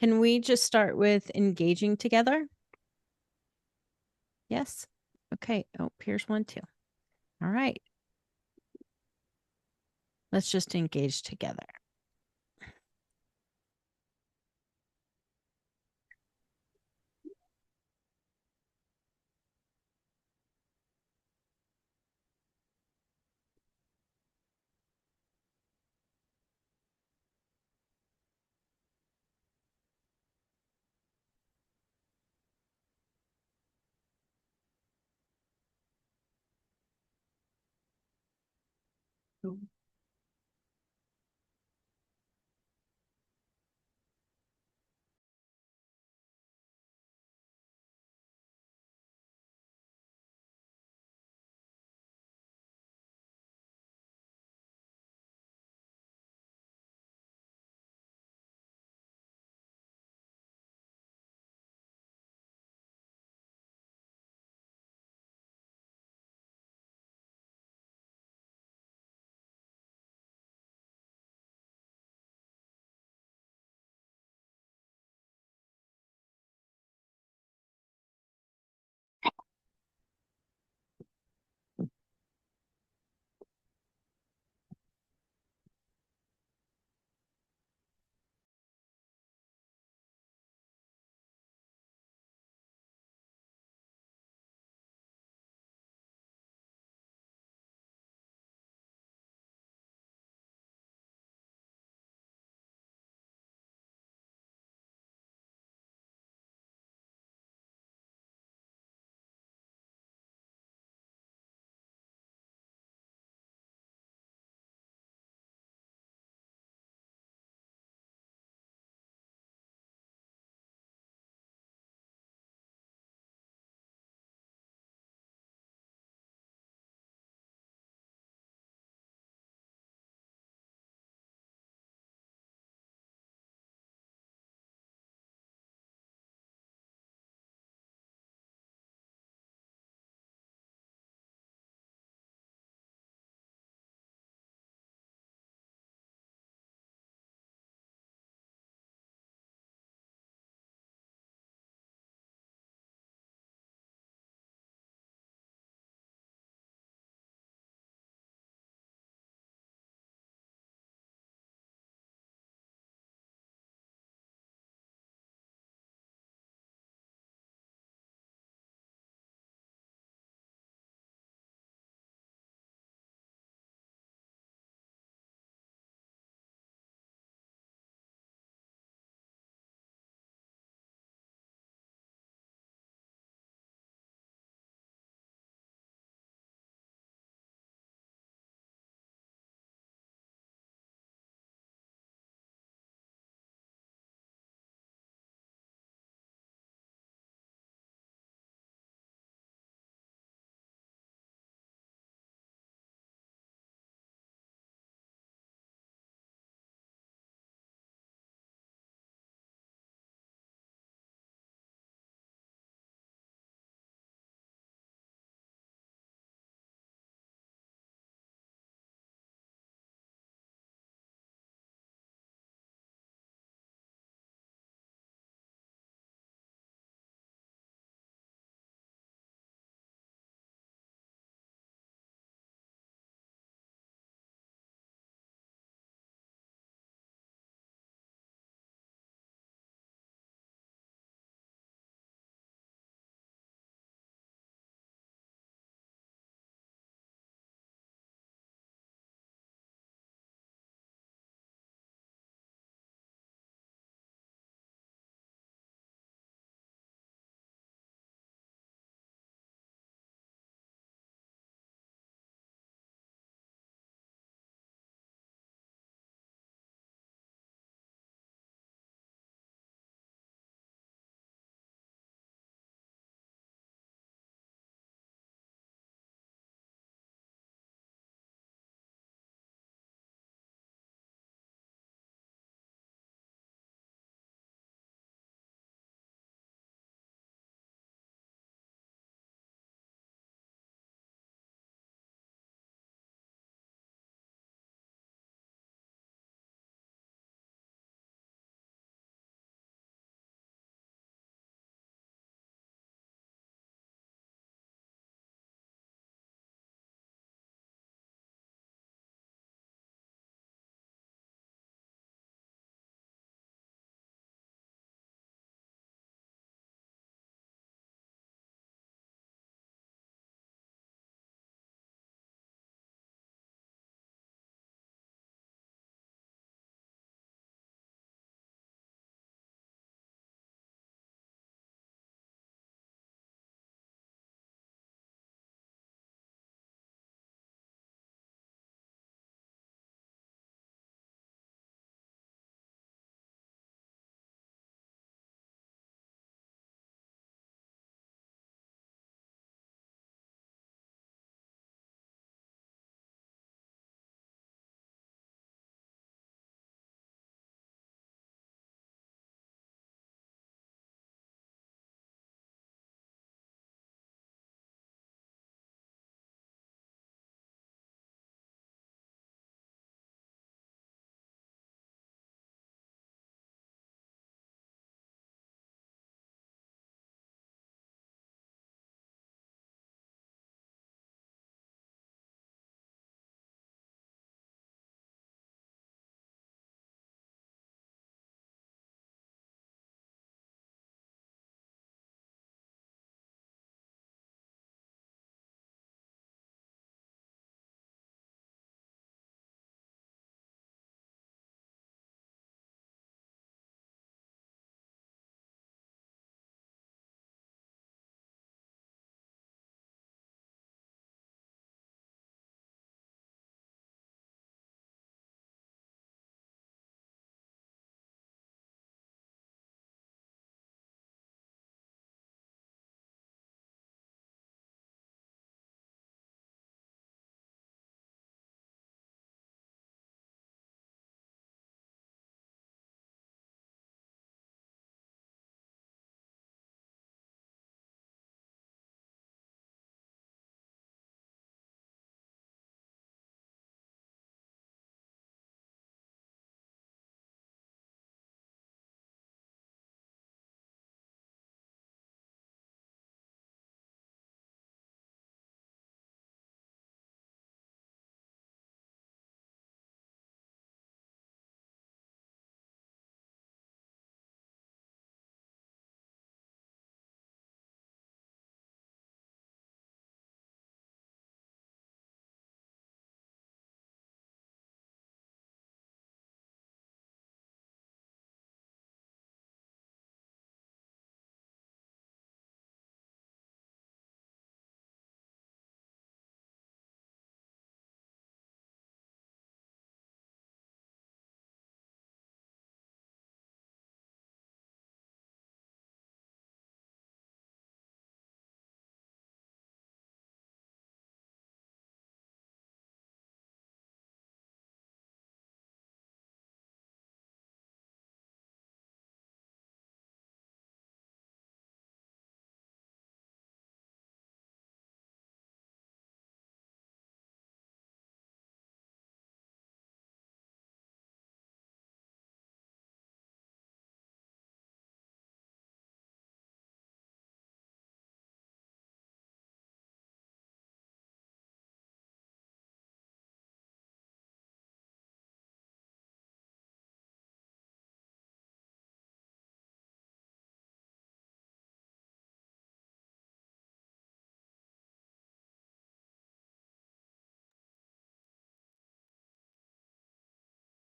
Can we just start with engaging together? Yes. Okay. Oh, here's one too. All right. Let's just engage together.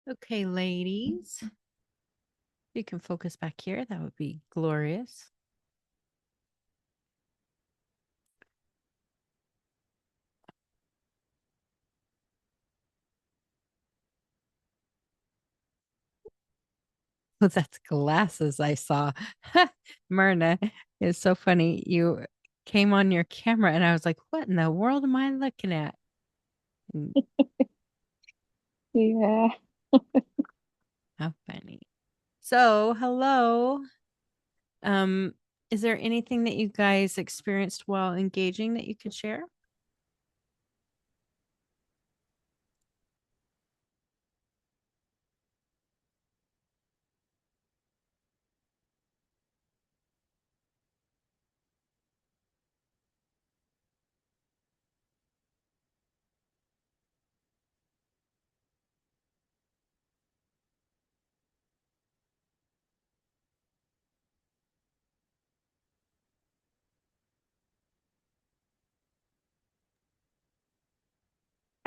Okay, ladies, you can focus back here. That would be glorious. Oh, that's glasses I saw. Myrna, it's so funny. You came on your camera and I was like, what in the world am I looking at? And Yeah. how funny. So, hello. Um, is there anything that you guys experienced while engaging that you could share?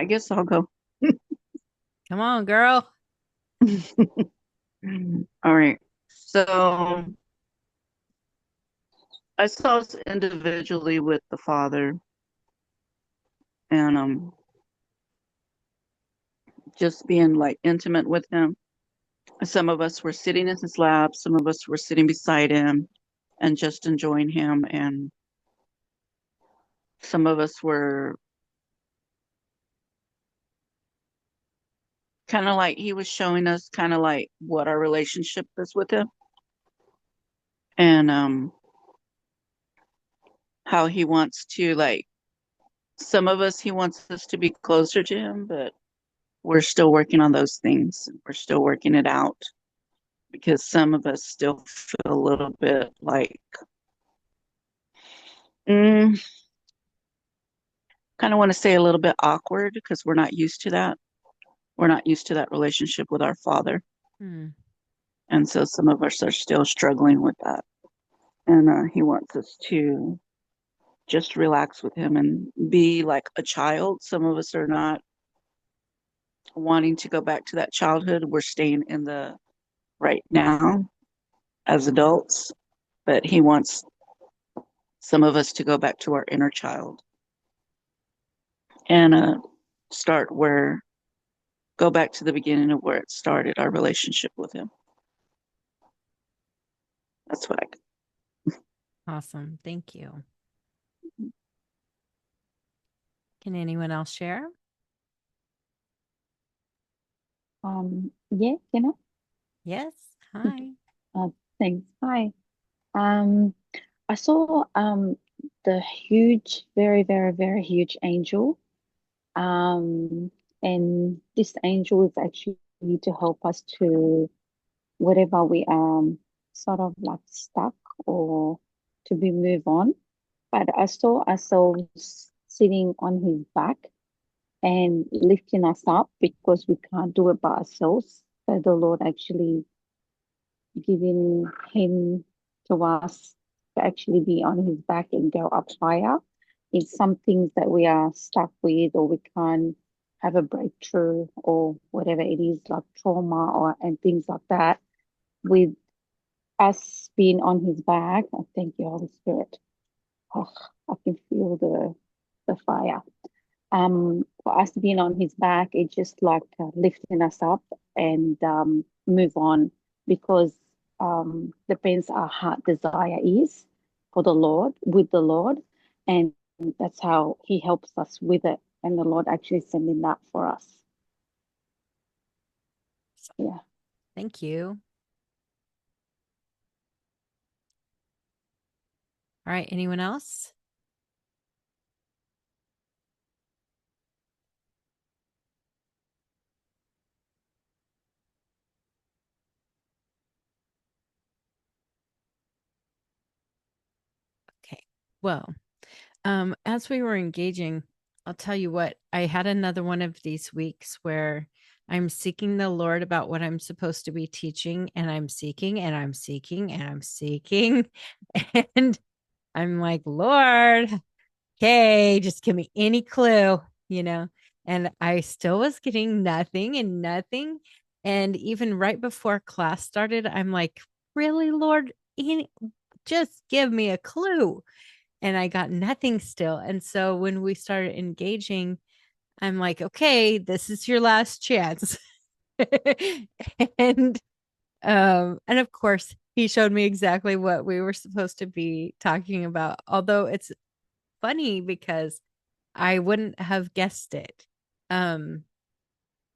I guess I'll go. Come on, girl. All right. So I saw us individually with the father and just being like intimate with him. Some of us were sitting in his lap, some of us were sitting beside him and just enjoying him, and some of us were kind of like he was showing us kind of like what our relationship is with him, and how he wants to like some of us he wants us to be closer to him, but we're still working on those things. We're still working it out because some of us still feel a little bit like mm, kind of want to say a little bit awkward because we're not used to that. We're not used to that relationship with our father. Hmm. And so some of us are still struggling with that. And he wants us to just relax with him and be like a child. Some of us are not wanting to go back to that childhood. We're staying in the right now as adults, but he wants some of us to go back to our inner child and start where, go back to the beginning of where it started, our relationship with him. That's what I, Awesome. Thank you. Can anyone else share? yeah, Yes. Hi. uh, thanks. Hi. Um, I saw the huge, very, very, very huge angel. Um, and this angel is actually to help us to whatever we sort of like stuck or to be move on. But I saw ourselves sitting on his back and lifting us up because we can't do it by ourselves. So the Lord actually giving him to us to actually be on his back and go up higher in some things that we are stuck with or we can't have a breakthrough or whatever it is like trauma or and things like that with us being on his back. I thank you, Holy Spirit. Oh, I can feel the fire. For us being on his back, it's just like lifting us up and move on because depends our heart desire is for the Lord, with the Lord, and that's how he helps us with it. And the Lord actually sending that for us. Yeah. Thank you. All right. Anyone else? Okay. Well, as we were engaging, I'll tell you what, I had another one of these weeks where I'm seeking the Lord about what I'm supposed to be teaching, and I'm seeking and I'm seeking and I'm seeking. And I'm like, Lord, okay, just give me any clue, you know. And I still was getting nothing and nothing. And even right before class started, I'm like, really, Lord, just give me a clue. And I got nothing still. And so when we started engaging, I'm like, okay, this is your last chance. and and of course he showed me exactly what we were supposed to be talking about. Although it's funny because I wouldn't have guessed it. Um,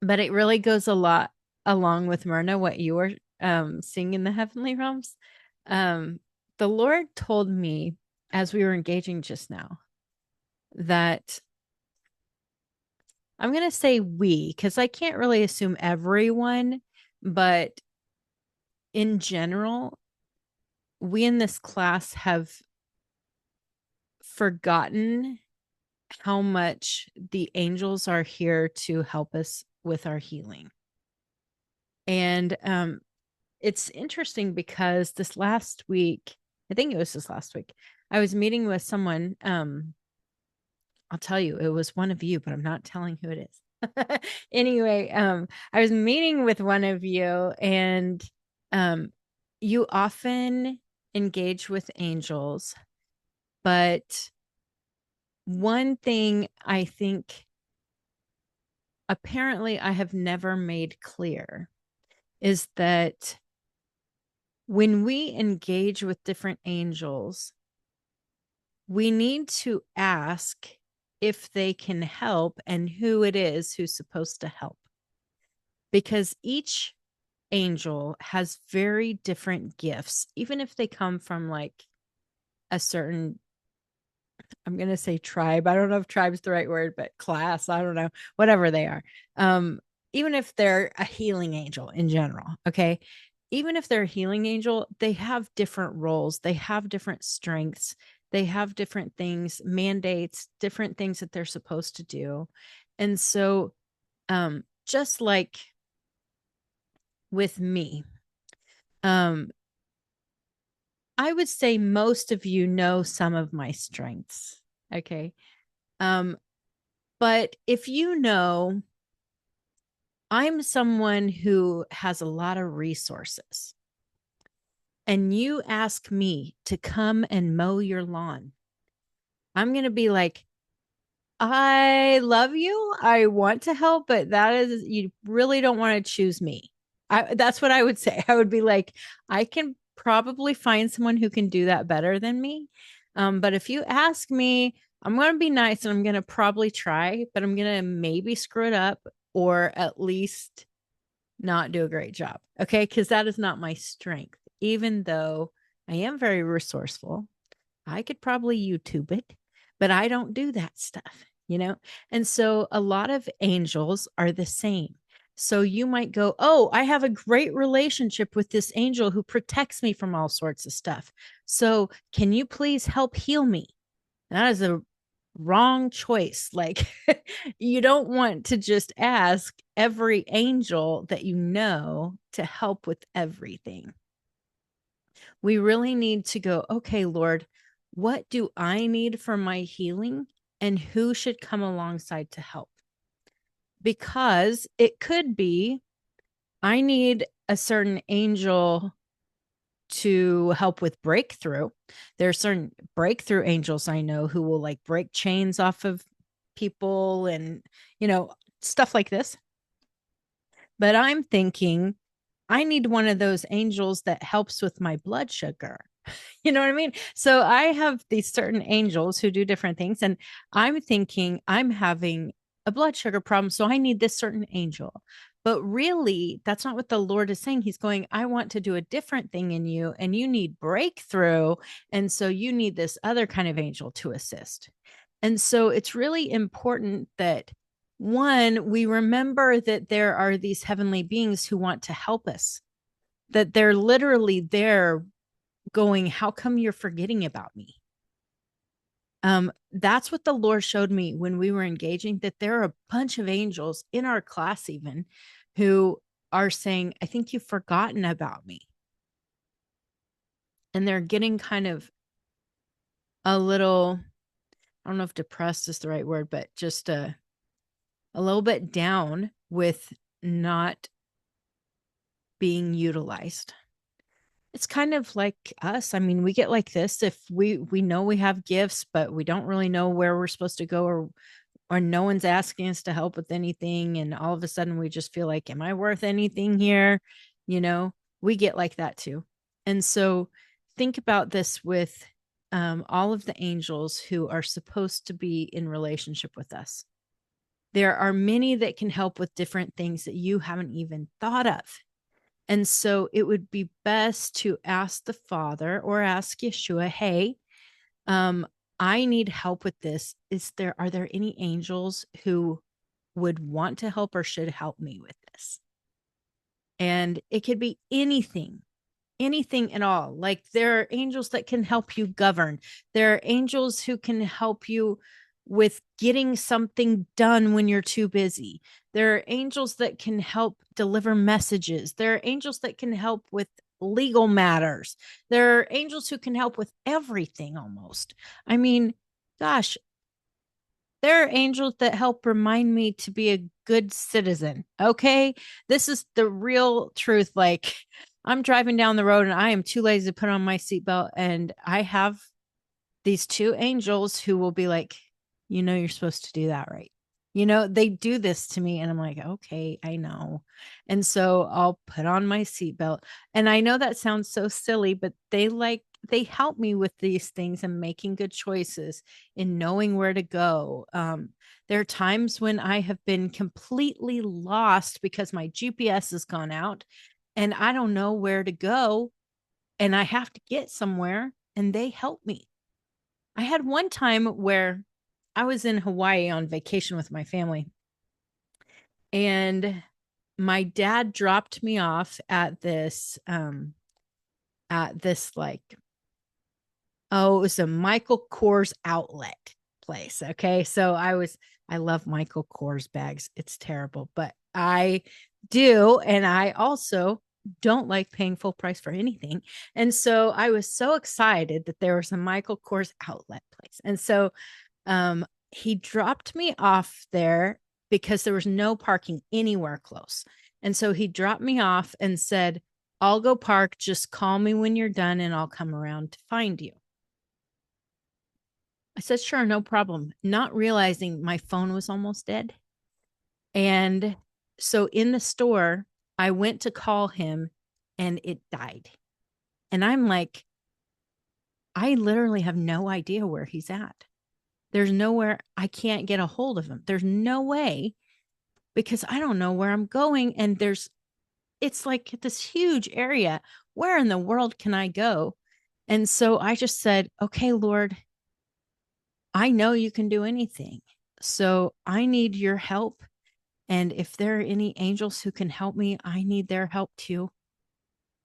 but it really goes a lot along with Myrna, what you were seeing in the heavenly realms. Um, the Lord told me as we were engaging just now that I'm going to say we, because I can't really assume everyone, but in general, we in this class have forgotten how much the angels are here to help us with our healing. And it's interesting because this last week, I think it was this last week, I was meeting with someone. I'll tell you, it was one of you, but I'm not telling who it is. Anyway, I was meeting with one of you, and um, you often engage with angels, but one thing I think apparently I have never made clear is that when we engage with different angels, we need to ask if they can help and who it is who's supposed to help. Because each angel has very different gifts, even if they come from like a certain, I'm going to say tribe. I don't know if tribe's the right word, but class, I don't know, whatever they are. Um, Even if they're a healing angel in general, okay? Even if they're a healing angel, they have different roles, they have different strengths, they have different things, mandates, different things that they're supposed to do. And so, just like with me, um, I would say most of you know some of my strengths. Okay. Um, but if you know, I'm someone who has a lot of resources, and you ask me to come and mow your lawn, I'm going to be like, I love you. I want to help, but that is, you really don't want to choose me. That's what I would say. I would be like, I can probably find someone who can do that better than me. But if you ask me, I'm going to be nice and I'm going to probably try, but I'm going to maybe screw it up or at least not do a great job. Okay. Because that is not my strength. Even though I am very resourceful, I could probably YouTube it, but I don't do that stuff, you know? And so a lot of angels are the same. So you might go, oh, I have a great relationship with this angel who protects me from all sorts of stuff. So can you please help heal me? That is a wrong choice. Like, you don't want to just ask every angel that you know to help with everything. We really need to go, okay, Lord, what do I need for my healing? And who should come alongside to help? Because it could be I need a certain angel to help with breakthrough. There are certain breakthrough angels I know who will like break chains off of people and, stuff like this. But I'm thinking I need one of those angels that helps with my blood sugar. You know what I mean? So I have these certain angels who do different things, and I'm thinking I'm having a blood sugar problem. So I need this certain angel. But really, that's not what the Lord is saying. He's going, I want to do a different thing in you, and you need breakthrough. And so you need this other kind of angel to assist. And so it's really important that one, we remember that there are these heavenly beings who want to help us, that they're literally there going, how come you're forgetting about me? That's what the Lord showed me when we were engaging, that there are a bunch of angels in our class, even who are saying, I think you've forgotten about me. And they're getting kind of a little, I don't know if depressed is the right word, but just a little bit down with not being utilized. It's kind of like us. I mean, we get like this if we know we have gifts, but we don't really know where we're supposed to go, or no one's asking us to help with anything, and all of a sudden we just feel like, am I worth anything here? You know, we get like that too. And so think about this with all of the angels who are supposed to be in relationship with us. There are many that can help with different things that you haven't even thought of. And so it would be best to ask the Father or ask Yeshua, hey, um, I need help with this. Are there any angels who would want to help or should help me with this? And it could be anything at all. Like there are angels that can help you govern. There are angels who can help you with getting something done when you're too busy. There are angels that can help deliver messages. There are angels that can help with legal matters. There are angels who can help with everything almost. I mean, gosh, there are angels that help remind me to be a good citizen. Okay. This is the real truth. Like, I'm driving down the road and I am too lazy to put on my seatbelt. And I have these two angels who will be like, you're supposed to do that, right? They do this to me, and I'm like, okay, I know. And so I'll put on my seatbelt. And I know that sounds so silly, but they help me with these things and making good choices in knowing where to go. There are times when I have been completely lost because my GPS has gone out and I don't know where to go and I have to get somewhere, and they help me. I had one time where I was in Hawaii on vacation with my family, and my dad dropped me off at this like, oh, it was a Michael Kors outlet place. Okay. So I love Michael Kors bags. It's terrible, but I do. And I also don't like paying full price for anything. And so I was so excited that there was a Michael Kors outlet place. And so he dropped me off there because there was no parking anywhere close. And so he dropped me off and said, I'll go park. Just call me when you're done and I'll come around to find you. I said, sure, no problem. Not realizing my phone was almost dead. And so in the store, I went to call him and it died. And I'm like, I literally have no idea where he's at. There's nowhere, I can't get a hold of him. There's no way because I don't know where I'm going. And it's like this huge area. Where in the world can I go? And so I just said, okay, Lord, I know you can do anything. So I need your help. And if there are any angels who can help me, I need their help too.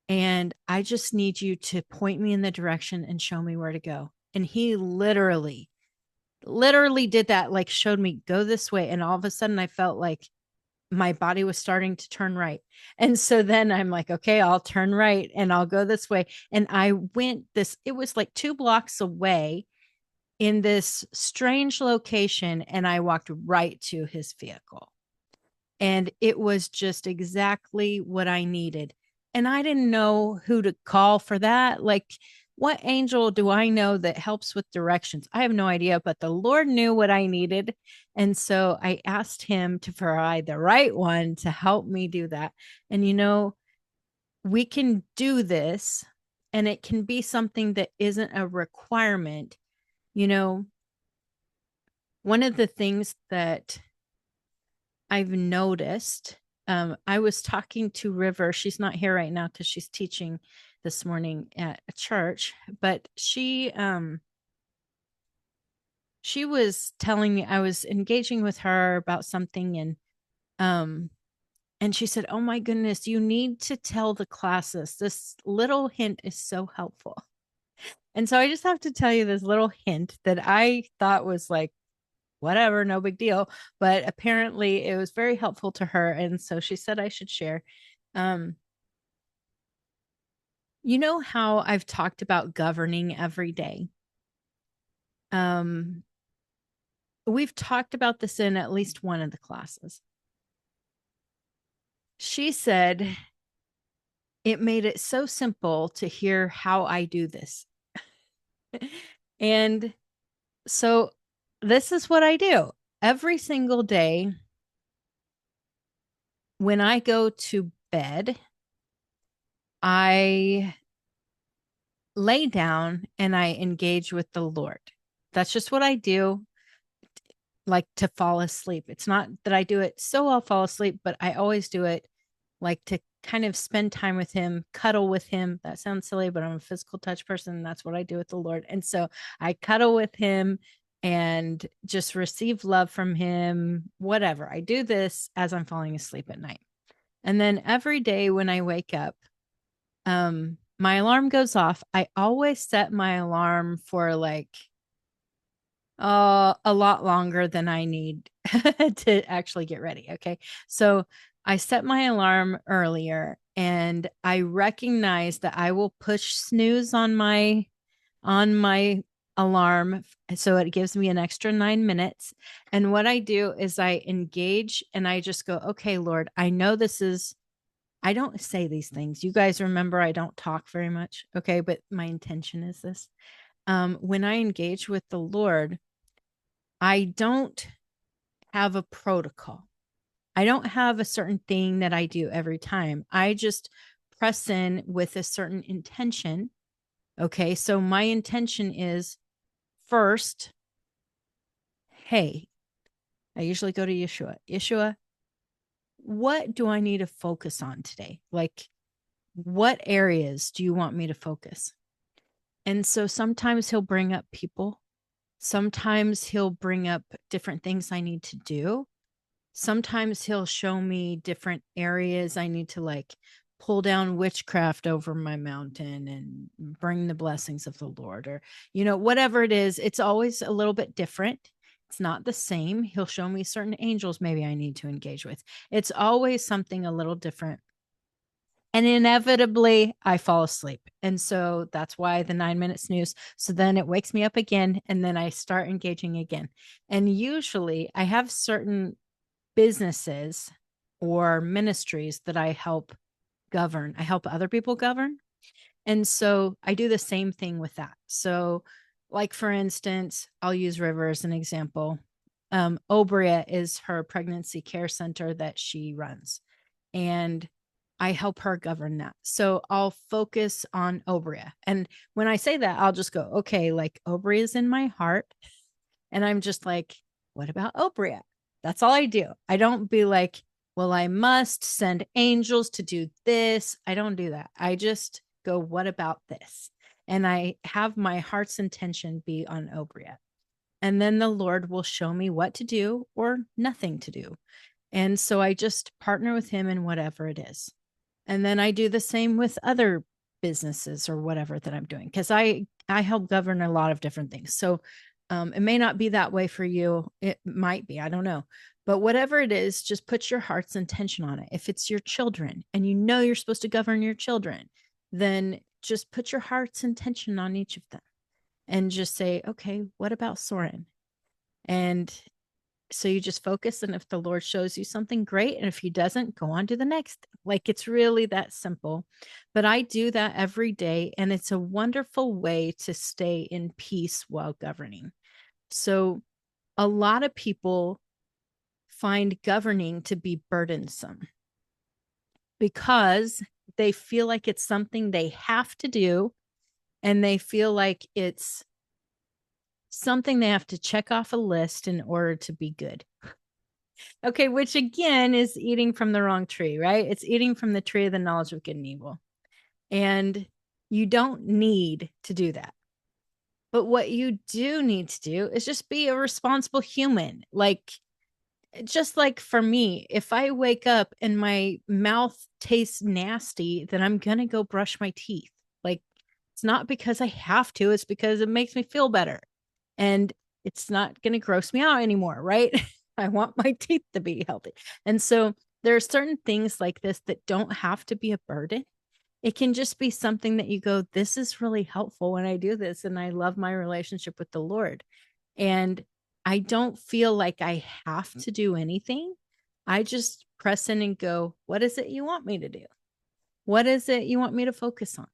And I just need you to point me in the direction and show me where to go. And he literally did that, like showed me go this way. And all of a sudden I felt like my body was starting to turn right. And so then I'm like, okay, I'll turn right and I'll go this way. And I went it was like 2 blocks away in this strange location. And I walked right to his vehicle. And it was just exactly what I needed. And I didn't know who to call for that. Like, what angel do I know that helps with directions? I have no idea, but the Lord knew what I needed. And so I asked him to provide the right one to help me do that. And, we can do this, and it can be something that isn't a requirement. You know, one of the things that I've noticed. I was talking to River. She's not here right now because she's teaching this morning at a church, but she was telling me I was engaging with her about something, um and she said, "Oh my goodness, you need to tell the classes. This little hint is so helpful." And so I just have to tell you this little hint that I thought was like whatever, no big deal. But apparently it was very helpful to her. And so she said I should share. Um, you know how I've talked about governing every day? Um, we've talked about this in at least one of the classes. She said it made it so simple to hear how I do this. And so this is what I do every single day when I go to bed. I lay down and I engage with the Lord. That's just what I do, like to fall asleep. It's not that I do it so I'll fall asleep, but I always do it like to kind of spend time with him, cuddle with him. That sounds silly, but I'm a physical touch person. And that's what I do with the Lord. And so I cuddle with him and just receive love from him, whatever. I do this as I'm falling asleep at night. And then every day when I wake up, my alarm goes off. I always set my alarm for like a lot longer than I need to actually get ready. Okay. So I set my alarm earlier and I recognize that I will push snooze on my alarm so it gives me an extra 9 minutes. And what I do is I engage and I just go, okay, Lord, I know this is I don't say these things. You guys remember I don't talk very much. Okay. But my intention is this. When I engage with the Lord, I don't have a protocol. I don't have a certain thing that I do every time. I just press in with a certain intention. Okay. So my intention is first, hey, I usually go to Yeshua. Yeshua, what do I need to focus on today? Like, what areas do you want me to focus? And so sometimes he'll bring up people. Sometimes he'll bring up different things I need to do. Sometimes he'll show me different areas I need to like pull down witchcraft over my mountain and bring the blessings of the Lord, or, whatever it is. It's always a little bit different. It's not the same. He'll show me certain angels maybe I need to engage with. It's always something a little different. And inevitably, I fall asleep. And so that's why the 9 minute snooze. So then it wakes me up again, and then I start engaging again. And usually I have certain businesses or ministries that I help govern. I help other people govern. And so I do the same thing with that. So, like for instance, I'll use River as an example. Obria is her pregnancy care center that she runs, and I help her govern that. So I'll focus on Obria. And when I say that, I'll just go, okay, like Obria is in my heart. And I'm just like, what about Obria? That's all I do. I don't be like, well, I must send angels to do this. I don't do that. I just go, what about this? And I have my heart's intention be on Obria. And then the Lord will show me what to do or nothing to do. And so I just partner with him in whatever it is. And then I do the same with other businesses or whatever that I'm doing, because I help govern a lot of different things. So it may not be that way for you. It might be, I don't know. But whatever it is, just put your heart's intention on it. If it's your children and you know you're supposed to govern your children, then just put your heart's intention on each of them and just say, okay, what about Soren? And so you just focus. And if the Lord shows you something, great. And if he doesn't, go on to the next. Like, it's really that simple. But I do that every day. And it's a wonderful way to stay in peace while governing. So a lot of people find governing to be burdensome because they feel like it's something they have to do. And they feel like it's something they have to check off a list in order to be good. Okay, which again is eating from the wrong tree, right? It's eating from the tree of the knowledge of good and evil. And you don't need to do that. But what you do need to do is just be a responsible human. Like, just like for me, if I wake up and my mouth tastes nasty, then I'm going to go brush my teeth. Like, it's not because I have to, it's because it makes me feel better. And it's not going to gross me out anymore, right? I want my teeth to be healthy. And so there are certain things like this that don't have to be a burden. It can just be something that you go, this is really helpful when I do this. And I love my relationship with the Lord. And I don't feel like I have to do anything. I just press in and go, what is it you want me to do? What is it you want me to focus on?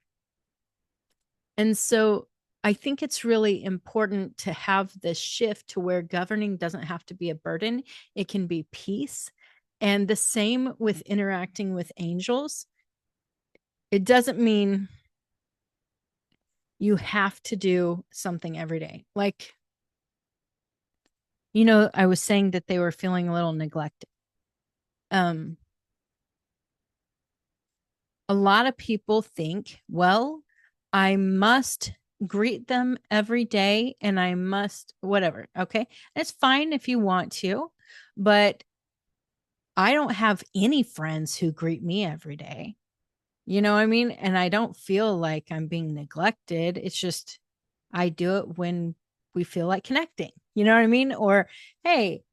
And so I think it's really important to have this shift to where governing doesn't have to be a burden, it can be peace. And the same with interacting with angels. It doesn't mean you have to do something every day. Like, I was saying that they were feeling a little neglected. Um, a lot of people think, well, I must greet them every day and I must whatever. Okay. It's fine if you want to, but I don't have any friends who greet me every day. You know what I mean? And I don't feel like I'm being neglected. It's just I do it when we feel like connecting. You know what I mean? Or, hey,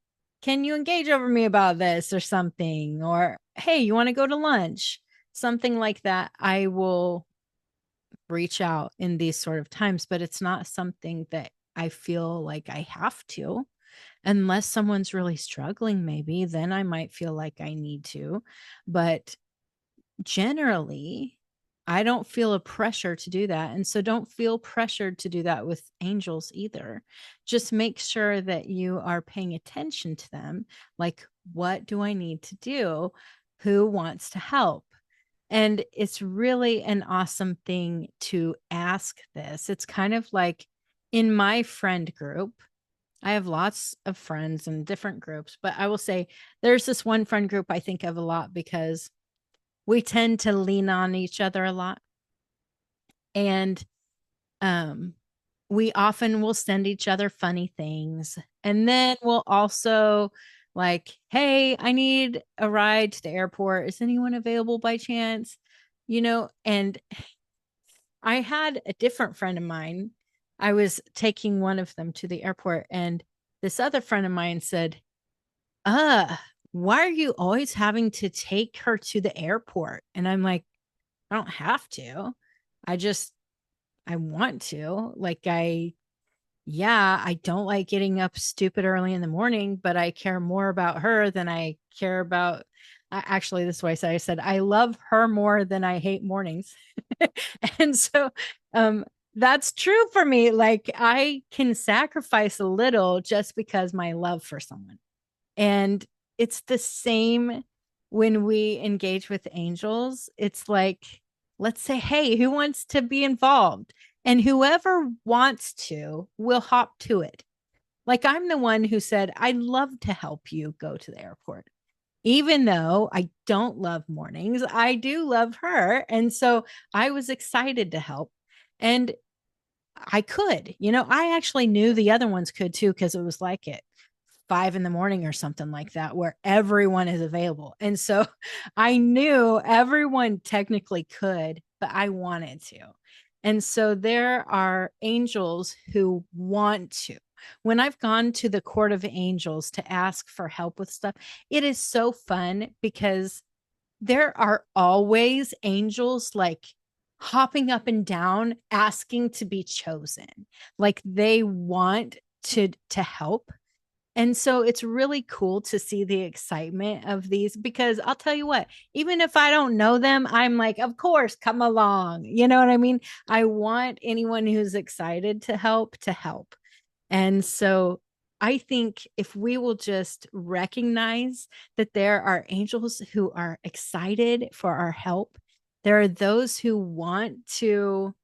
can you engage over me about this or something? Or, hey, you want to go to lunch? Something like that. I will reach out in these sort of times, but it's not something that I feel like I have to. Unless someone's really struggling, maybe then I might feel like I need to. But generally, I don't feel a pressure to do that. And so don't feel pressured to do that with angels either. Just make sure that you are paying attention to them. Like, what do I need to do? Who wants to help? And it's really an awesome thing to ask this. It's kind of like in my friend group, I have lots of friends in different groups, but I will say there's this one friend group I think of a lot because we tend to lean on each other a lot. And um, we often will send each other funny things. And then we'll also like, hey, I need a ride to the airport. Is anyone available by chance? And I had a different friend of mine. I was taking one of them to the airport, and this other friend of mine said, uh, why are you always having to take her to the airport? And I'm like, I don't have to. I just, I want to. Yeah, I don't like getting up stupid early in the morning, but I care more about her than I care about. Actually, this way I said, I love her more than I hate mornings. And so, um, that's true for me. Like, I can sacrifice a little just because my love for someone. And it's the same when we engage with angels. It's like, let's say, hey, who wants to be involved? And whoever wants to will hop to it. Like, I'm the one who said, I'd love to help you go to the airport. Even though I don't love mornings, I do love her. And so I was excited to help. And I could, I actually knew the other ones could too, because it was like it 5 in the morning or something like that, where everyone is available. And so I knew everyone technically could, but I wanted to. And so there are angels who want to. When I've gone to the court of angels to ask for help with stuff, it is so fun because there are always angels like hopping up and down asking to be chosen. Like they want to help. And so it's really cool to see the excitement of these because I'll tell you what, even if I don't know them, I'm like, of course, come along. You know what I mean? I want anyone who's excited to help to help. And so I think if we will just recognize that there are angels who are excited for our help, there are those who want to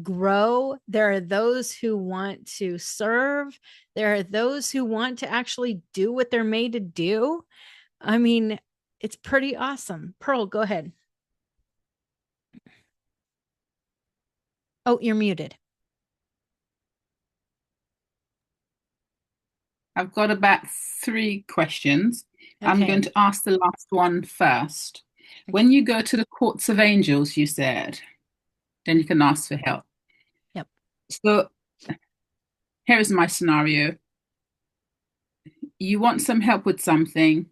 grow, there are those who want to serve, there are those who want to actually do what they're made to do. I mean, it's pretty awesome. Pearl, go ahead. Oh, you're muted. I've got about three questions. I'm going Okay. to ask the last one first. Okay. When you go to the courts of angels, you said, then you can ask for help. Yep. So here's my scenario. You want some help with something.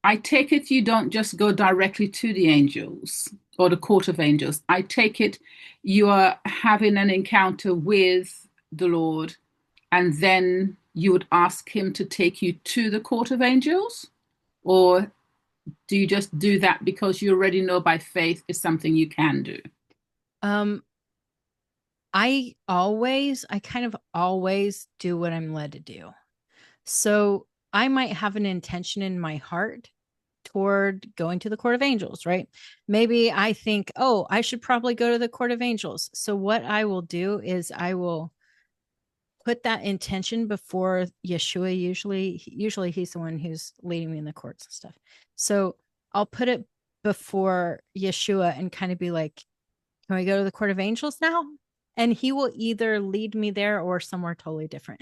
I take it you don't just go directly to the angels or the court of angels. I take it you are having an encounter with the Lord, and then you would ask him to take you to the court of angels? Or Do you just do that because you already know by faith is something you can do? Um, I kind of always do what I'm led to do. So I might have an intention in my heart toward going to the court of angels, right? Maybe I think, oh, I should probably go to the court of angels. So what I will do is I will put that intention before Yeshua. Usually he's the one who's leading me in the courts and stuff. So I'll put it before Yeshua and kind of be like, can we go to the court of angels now? And he will either lead me there or somewhere totally different.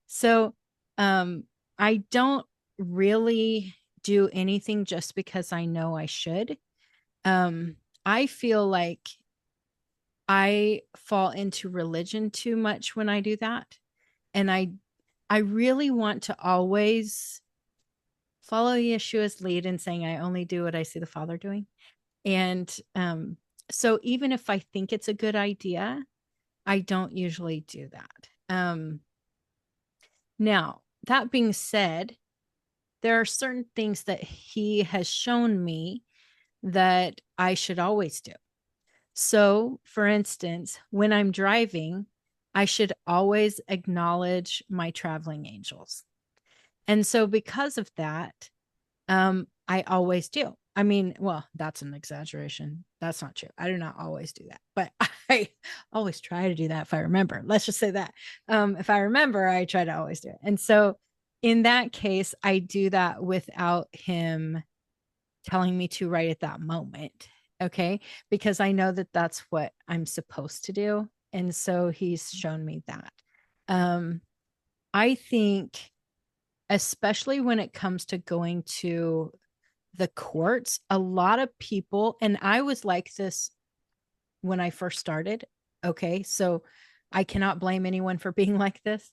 So I don't really do anything just because I know I should. I feel like I fall into religion too much when I do that. And I really want to always follow Yeshua's lead in saying I only do what I see the Father doing. And so even if I think it's a good idea, I don't usually do that. Now, that being said, there are certain things that he has shown me that I should always do. So, for instance, when I'm driving, I should always acknowledge my traveling angels. And so, because of that, I always do. I mean, well, that's an exaggeration. That's not true. I do not always do that, but I always try to do that if I remember. Let's just say that. If I remember, I try to always do it. And so in that case, I do that without him telling me to right at that moment. Okay. Because I know that that's what I'm supposed to do. And so he's shown me that. I think, especially when it comes to going to the courts, a lot of people, and I was like this when I first started. Okay. So I cannot blame anyone for being like this.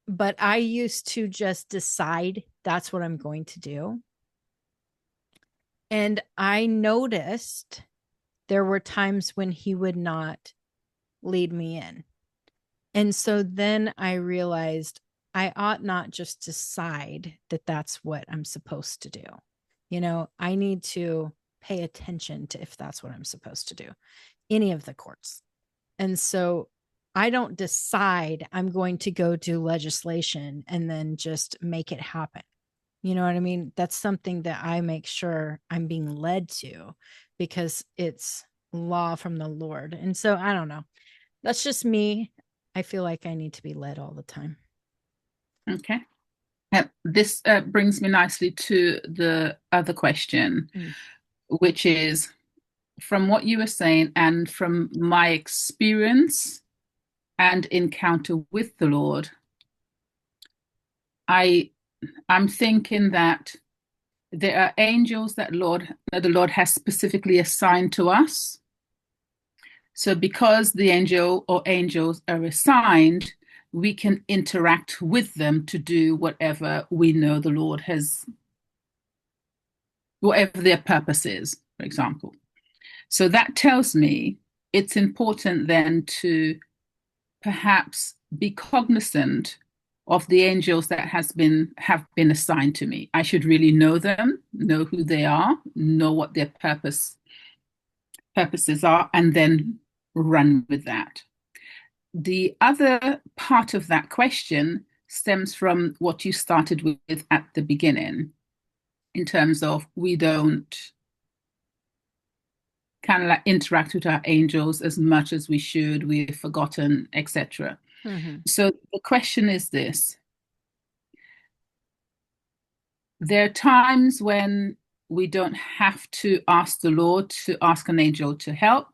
But I used to just decide that's what I'm going to do. And I noticed there were times when he would not lead me in. And so then I realized I ought not just decide that that's what I'm supposed to do. I need to pay attention to if that's what I'm supposed to do, any of the courts. And so I don't decide I'm going to go do legislation and then just make it happen. You know what I mean? That's something that I make sure I'm being led to because it's law from the Lord. And so I don't know. That's just me. I feel like I need to be led all the time. Okay. This brings me nicely to the other question, which is from what you were saying and from my experience and encounter with the Lord, I'm thinking that there are angels that the Lord has specifically assigned to us. So because the angel or angels are assigned, we can interact with them to do whatever we know the Lord has, whatever their purpose is, for example. So that tells me it's important then to perhaps be cognizant of the angels that have been assigned to me. I should really know them, know who they are, know what their purposes are, and then run with that. The other part of that question stems from what you started with at the beginning, in terms of we don't kind of like interact with our angels as much as we should, we've forgotten, etc. So the question is this. There are times when we don't have to ask the Lord to ask an angel to help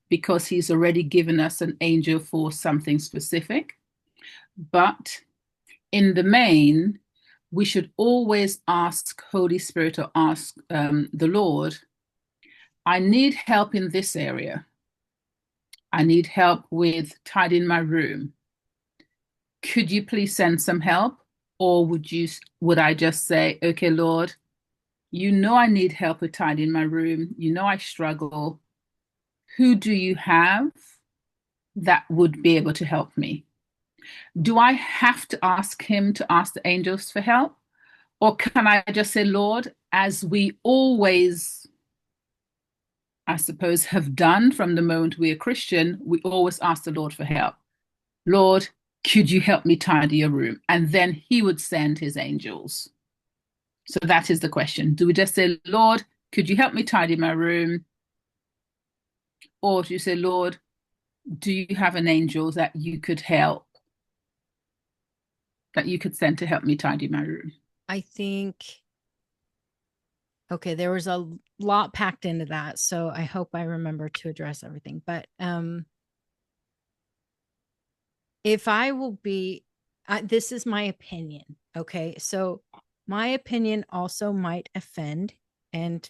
because he's already given us an angel for something specific. But in the main, we should always ask Holy Spirit or ask the Lord, I need help in this area. I need help with tidying my room. Could you please send some help? Or would I just say, okay, Lord, you know I need help with tidying my room. You know I struggle. Who do you have that would be able to help me? Do I have to ask him to ask the angels for help? Or can I just say, Lord, as we always, I suppose, have done from the moment we are Christian, we always ask the Lord for help. Lord, could you help me tidy your room? And then he would send his angels. So that is the question. Do we just say, Lord, could you help me tidy my room? Or do you say, Lord, do you have an angel that you could help, that you could send to help me tidy my room? I think, okay, there was a lot packed into that, so I hope I remember to address everything. But if I will be, this is my opinion. Okay. So my opinion also might offend, and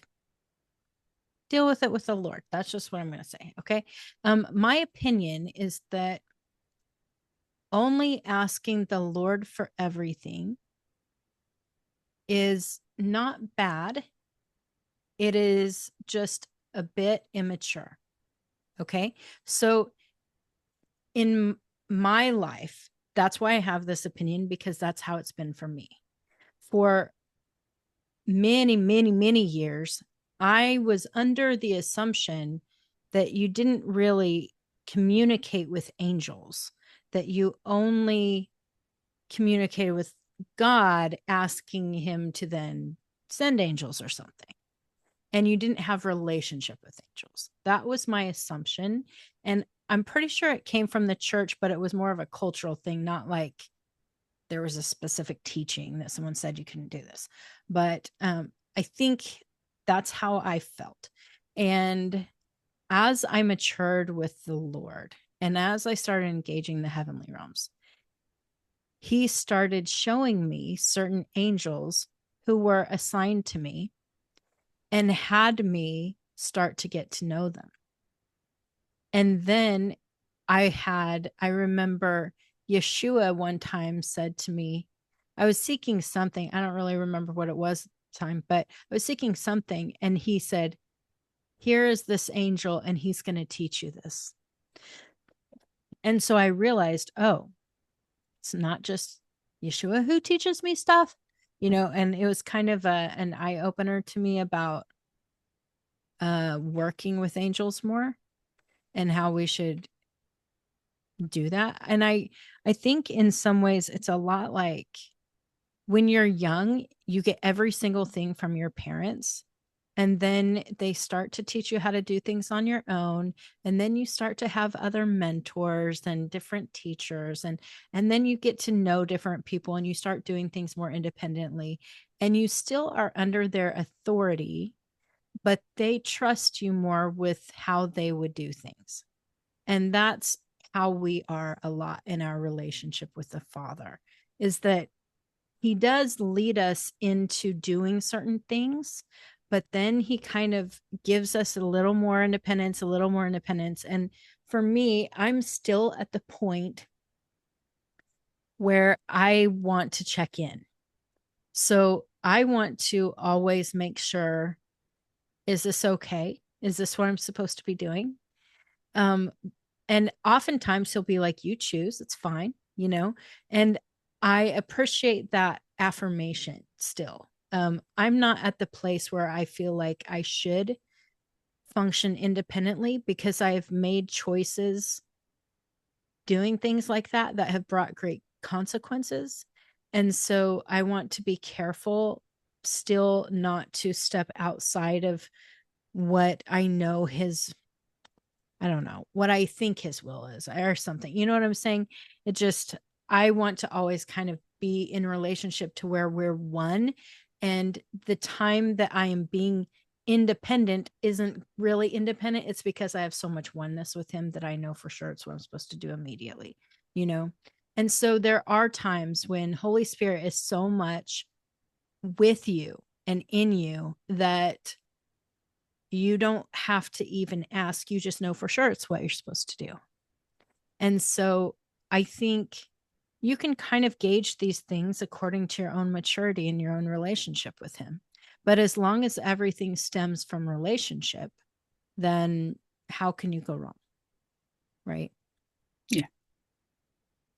deal with it with the Lord. That's just what I'm going to say. Okay. My opinion is that only asking the Lord for everything is not bad. It is just a bit immature. Okay. So in my life, that's why I have this opinion, because that's how it's been for me. For many, many, many years, I was under the assumption that you didn't really communicate with angels, that you only communicated with God, asking him to then send angels or something. And you didn't have relationship with angels. That was my assumption. And I'm pretty sure it came from the church, but it was more of a cultural thing, not like there was a specific teaching that someone said you couldn't do this. But I think that's how I felt. And as I matured with the Lord, and as I started engaging the heavenly realms, he started showing me certain angels who were assigned to me and had me start to get to know them. And then I remember Yeshua one time said to me, I was seeking something. I don't really remember what it was at the time, but I was seeking something. And he said, here is this angel, and he's going to teach you this. And so I realized, oh, it's not just Yeshua who teaches me stuff, and it was kind of an eye opener to me about working with angels more and how we should do that. And I think in some ways it's a lot like when you're young, you get every single thing from your parents, and then they start to teach you how to do things on your own, and then you start to have other mentors and different teachers, and then you get to know different people, and you start doing things more independently, and you still are under their authority, but they trust you more with how they would do things. And that's how we are a lot in our relationship with the Father, is that he does lead us into doing certain things, but then he kind of gives us a little more independence, a little more independence. And for me, I'm still at the point where I want to check in. So I want to always make sure, is this okay? Is this what I'm supposed to be doing? Um, and oftentimes he'll be like, you choose, it's fine. And I appreciate that affirmation still. I'm not at the place where I feel like I should function independently, because I've made choices doing things like that have brought great consequences. And so I want to be careful still not to step outside of what I know I don't know, what I think his will is or something. You know what I'm saying? It just, I want to always kind of be in relationship to where we're one. And the time that I am being independent isn't really independent. It's because I have so much oneness with him that I know for sure it's what I'm supposed to do immediately, you know? And so there are times when Holy Spirit is so much with you and in you that you don't have to even ask. You just know for sure it's what you're supposed to do. And so I think you can kind of gauge these things according to your own maturity and your own relationship with him. But as long as everything stems from relationship, then how can you go wrong? Right. Yeah.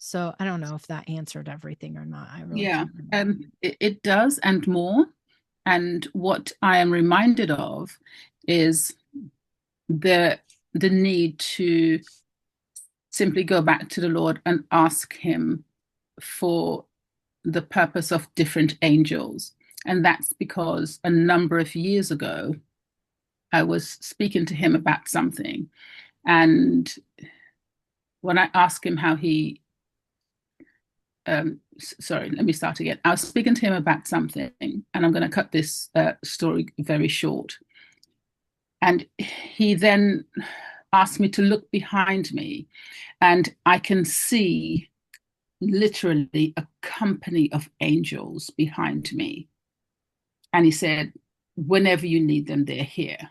So I don't know if that answered everything or not. I really Yeah, can't remember. it does and more. And what I am reminded of is the the need to simply go back to the Lord and ask Him for the purpose of different angels. And that's because a number of years ago, I was speaking to him about something. And when I asked him how he, sorry, let me start again. I was speaking to him about something, and I'm going to cut this story very short. And he then asked me to look behind me, and I can see literally a company of angels behind me. And he said, whenever you need them, they're here.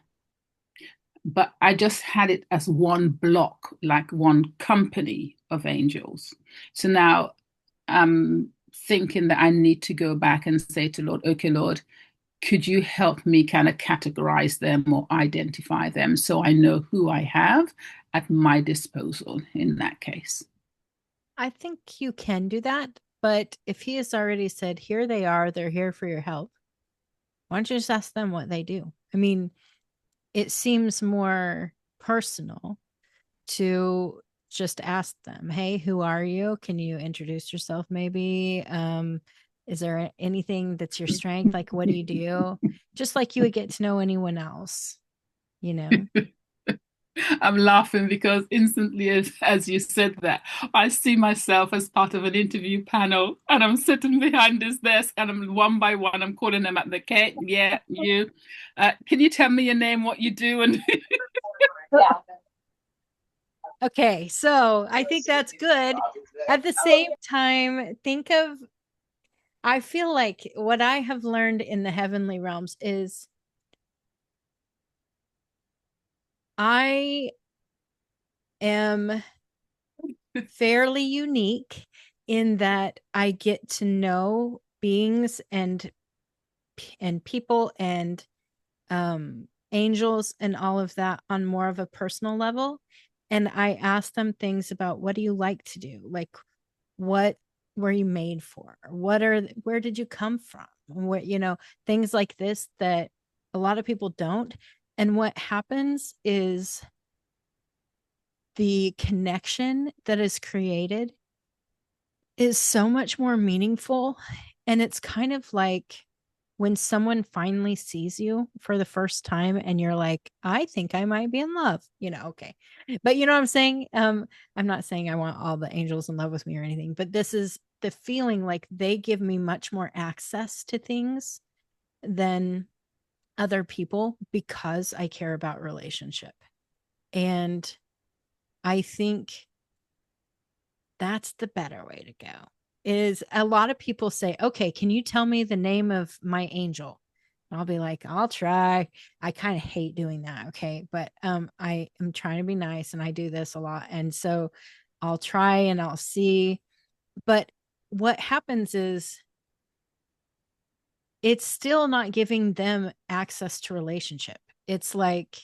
But I just had it as one block, like one company of angels. So now I'm thinking that I need to go back and say to Lord, okay, Lord, could you help me kind of categorize them or identify them so I know who I have at my disposal in that case? I think you can do that, but if he has already said, here they are, they're here for your help, why don't you just ask them what they do? I mean, it seems more personal to just ask them, hey, who are you? Can you introduce yourself maybe? Is there anything that's your strength? Like, what do you do? Just like you would get to know anyone else, you know? I'm laughing because instantly, as you said that, I see myself as part of an interview panel, and I'm sitting behind this desk, and I'm one by one, I'm calling them at the K. Yeah, you. Can you tell me your name, what you do, and Okay, so I think that's good. At the same time, I feel like what I have learned in the heavenly realms is I am fairly unique in that I get to know beings and people and angels and all of that on more of a personal level. And I ask them things about what do you like to do? Like, what were you made for? Where did you come from? What, things like this that a lot of people don't. And what happens is the connection that is created is so much more meaningful. And it's kind of like when someone finally sees you for the first time and you're like, I think I might be in love, okay. But you know what I'm saying? I'm not saying I want all the angels in love with me or anything, but this is the feeling like they give me much more access to things than other people because I care about relationship. And I think that's the better way to go. Is a lot of people say, okay, can you tell me the name of my angel? And I'll be like, I'll try. I kind of hate doing that. Okay. But I am trying to be nice and I do this a lot. And so I'll try and I'll see. But what happens is it's still not giving them access to relationship. It's like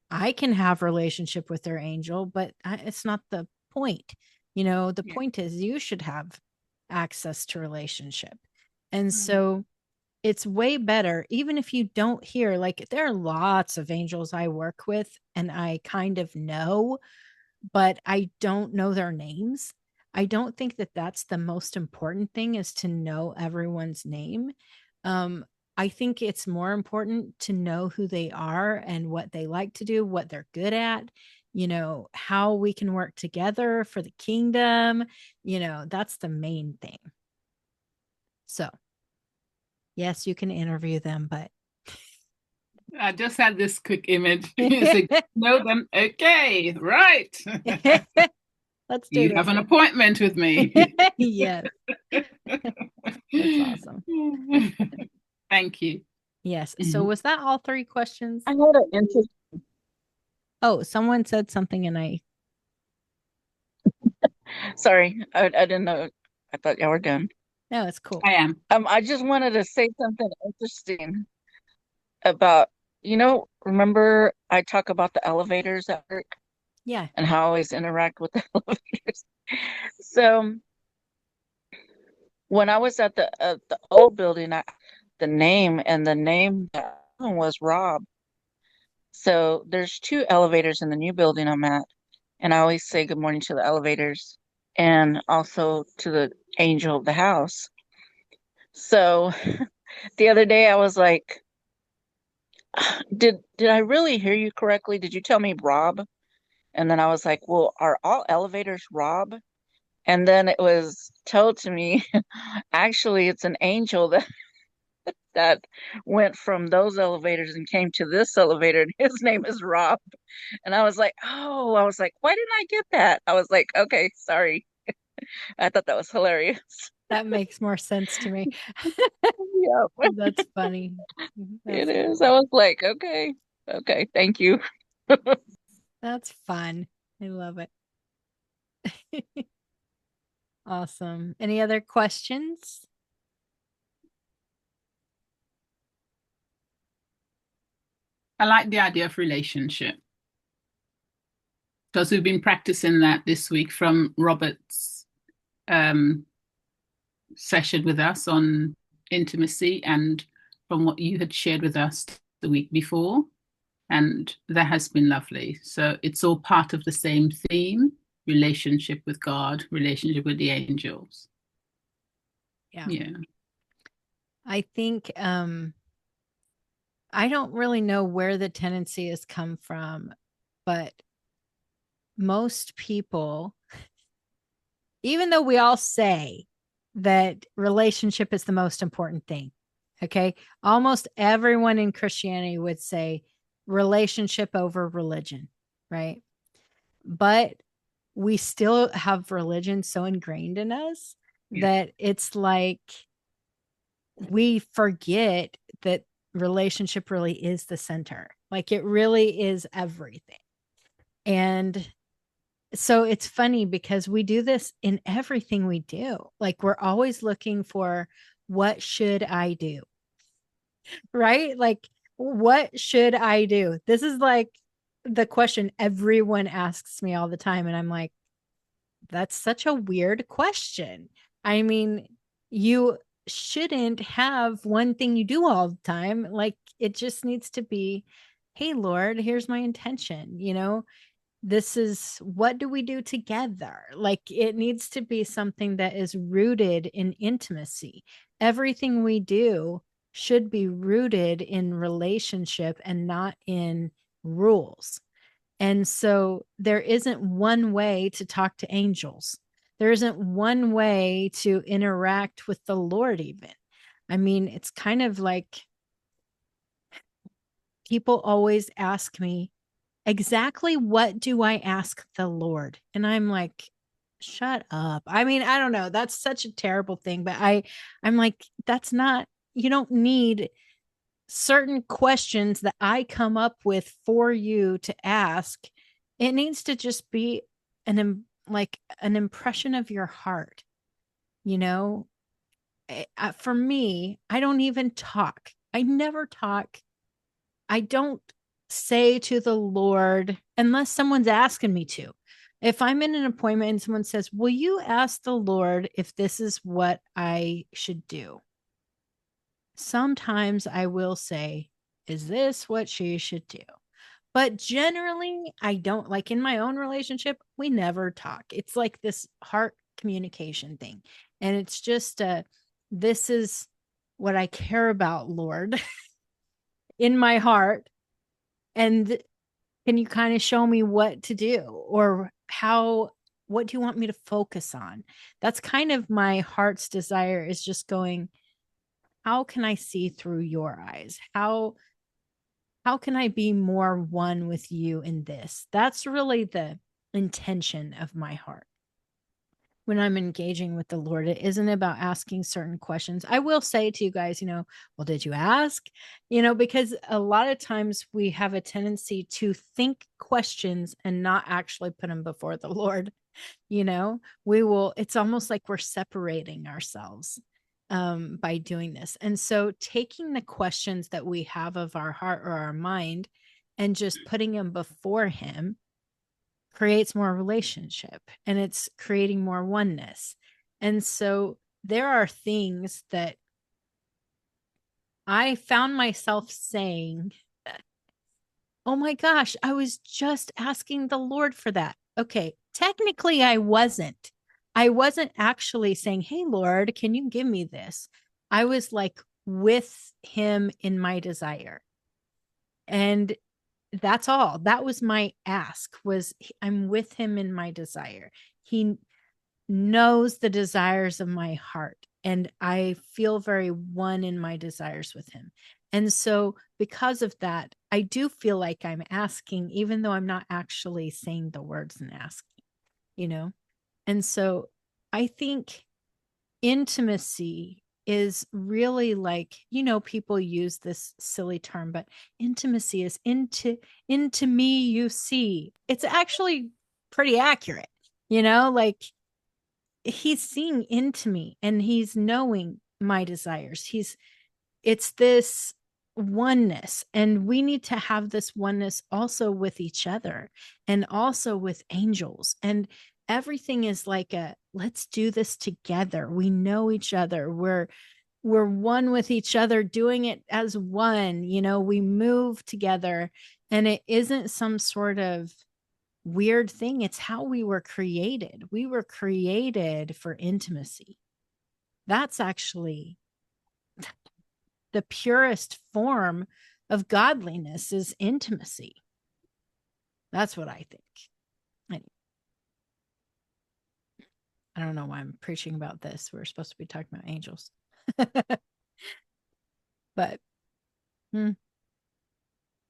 I can have relationship with their angel, but it's not the point. The yeah. point is you should have access to relationship. And Mm. so it's way better, even if you don't hear, like, there are lots of angels I work with and I kind of know, but I don't know their names. I don't think that that's the most important thing is to know everyone's name. Um, I think it's more important to know who they are and what they like to do, what they're good at, how we can work together for the kingdom. That's the main thing. So, yes, you can interview them, but I just had this quick image. You say, know them. Okay, right. let's do You have this. an appointment with me. Yes, that's awesome. Thank you. Yes. So, Mhm. was that all three questions? I had an interest. Oh, someone said something and Sorry, I didn't know. I thought y'all were done. no, it's cool. I am. I just wanted to say something interesting about, remember I talk about the elevators at work Yeah. and how I always interact with the elevators. So when I was at the old building, the name that one was Rob. So there's two elevators in the new building I'm at, and I always say good morning to the elevators and also to the angel of the house. So the other day I was like, did I really hear you correctly? Did you tell me Rob? And then I was like, well, are all elevators Rob? And then it was told to me, actually, it's an angel that went from those elevators and came to this elevator, and his name is Rob. And I was like, oh, I was like, why didn't I get that? I was like, okay, sorry. I thought that was hilarious. That makes more sense to me. Yeah, That's funny. it That's is. I was like, okay, thank you. that's fun. I love it. Awesome. Any other questions? I like the idea of relationship because we've been practicing that this week from Robert's um, session with us on intimacy and from what you had shared with us the week before. And that has been lovely. So it's all part of the same theme: relationship with God, relationship with the angels. Yeah. Yeah. I think I don't really know where the tendency has come from, but most people, even though we all say that relationship is the most important thing, okay, almost everyone in Christianity would say relationship over religion, right? But we still have religion so ingrained in us Yeah. that it's like we forget that relationship really is the center. Like it really is everything. And so it's funny because we do this in everything we do. Like we're always looking for what should I do? Right? Like what should I do? This is like the question everyone asks me all the time and I'm like, that's such a weird question. I mean, you shouldn't have one thing you do all the time. Like it just needs to be, hey, Lord, here's my intention. This is what do we do together? Like it needs to be something that is rooted in intimacy. Everything we do should be rooted in relationship and not in rules. And so there isn't one way to talk to angels. There isn't one way to interact with the Lord, even. I mean, it's kind of like people always ask me, exactly what do I ask the Lord? And I'm like, shut up. I mean, I don't know. That's such a terrible thing, but I'm like, that's not, you don't need certain questions that I come up with for you to ask. It needs to just be like an impression of your heart, you know? For me, I don't even talk. I never talk. I don't say to the Lord unless someone's asking me to. If I'm in an appointment and someone says, "Will you ask the Lord if this is what I should do?" Sometimes I will say, "Is this what she should do?" But generally, I don't. Like in my own relationship, we never talk. It's like this heart communication thing. And it's just this is what I care about, Lord, in my heart. And can you kind of show me what to do or what do you want me to focus on? That's kind of my heart's desire, is just going, how can I see through your eyes? How can I be more one with you in this? That's really the intention of my heart when I'm engaging with the Lord. It isn't about asking certain questions. I will say to you guys, well, did you ask? Because a lot of times we have a tendency to think questions and not actually put them before the Lord. It's almost like we're separating ourselves by doing this. And so taking the questions that we have of our heart or our mind and just putting them before Him creates more relationship, and it's creating more oneness. And so there are things that I found myself saying, oh my gosh, I was just asking the Lord for that. Okay, technically I wasn't. I wasn't actually saying, hey, Lord, can you give me this? I was like with him in my desire. And that's all. That was my ask, was I'm with him in my desire. He knows the desires of my heart, and I feel very one in my desires with him. And so because of that, I do feel like I'm asking, even though I'm not actually saying the words and asking, you know? And so I think intimacy is really like, people use this silly term, but intimacy is into me, you see. It's actually pretty accurate, like he's seeing into me and he's knowing my desires. It's this oneness, and we need to have this oneness also with each other and also with angels. And everything is like let's do this together. We know each other. We're one with each other, doing it as one. We move together, and it isn't some sort of weird thing. It's how we were created. We were created for intimacy. That's actually the purest form of godliness, is intimacy. That's what I think. I don't know why I'm preaching about this. We're supposed to be talking about angels. But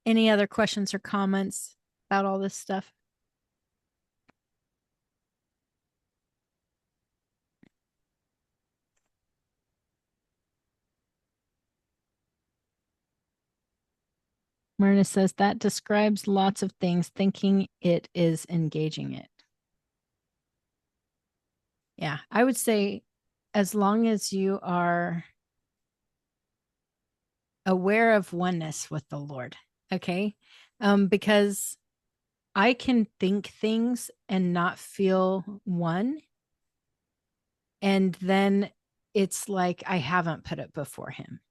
any other questions or comments about all this stuff? Myrna says that describes lots of things, thinking it is engaging it. Yeah, I would say as long as you are aware of oneness with the Lord, okay? Because I can think things and not feel one. And then it's like I haven't put it before him.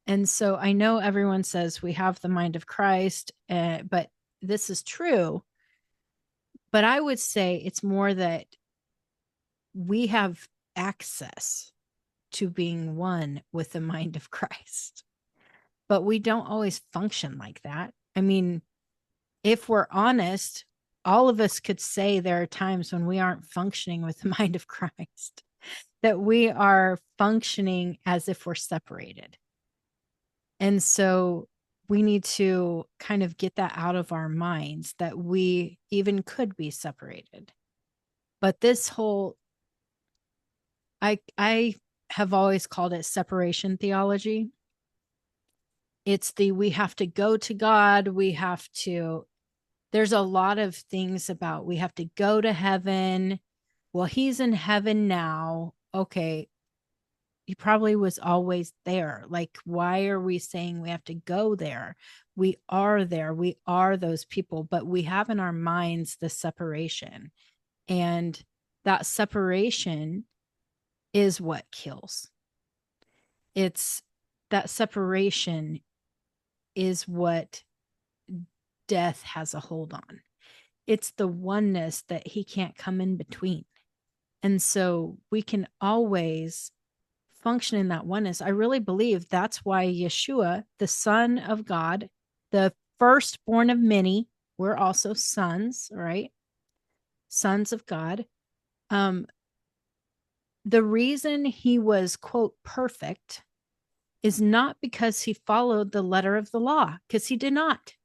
And so I know everyone says we have the mind of Christ, but this is true. But I would say it's more that we have access to being one with the mind of Christ, but we don't always function like that. I mean, if we're honest, all of us could say there are times when we aren't functioning with the mind of Christ, that we are functioning as if we're separated. And so we need to kind of get that out of our minds, that we even could be separated. But this whole, I have always called it separation theology. It's we have to go to God. There's a lot of things about we have to go to heaven. Well, he's in heaven now. Okay. He probably was always there. Like, why are we saying we have to go there? We are there. We are those people, but we have in our minds the separation. And that separation is what kills. It's that separation is what death has a hold on. It's the oneness that he can't come in between. And so we can always function in that oneness. I really believe that's why Yeshua, the Son of God, the firstborn of many, we're also sons, right? Sons of God. The reason he was, quote, perfect is not because he followed the letter of the law, because he did not.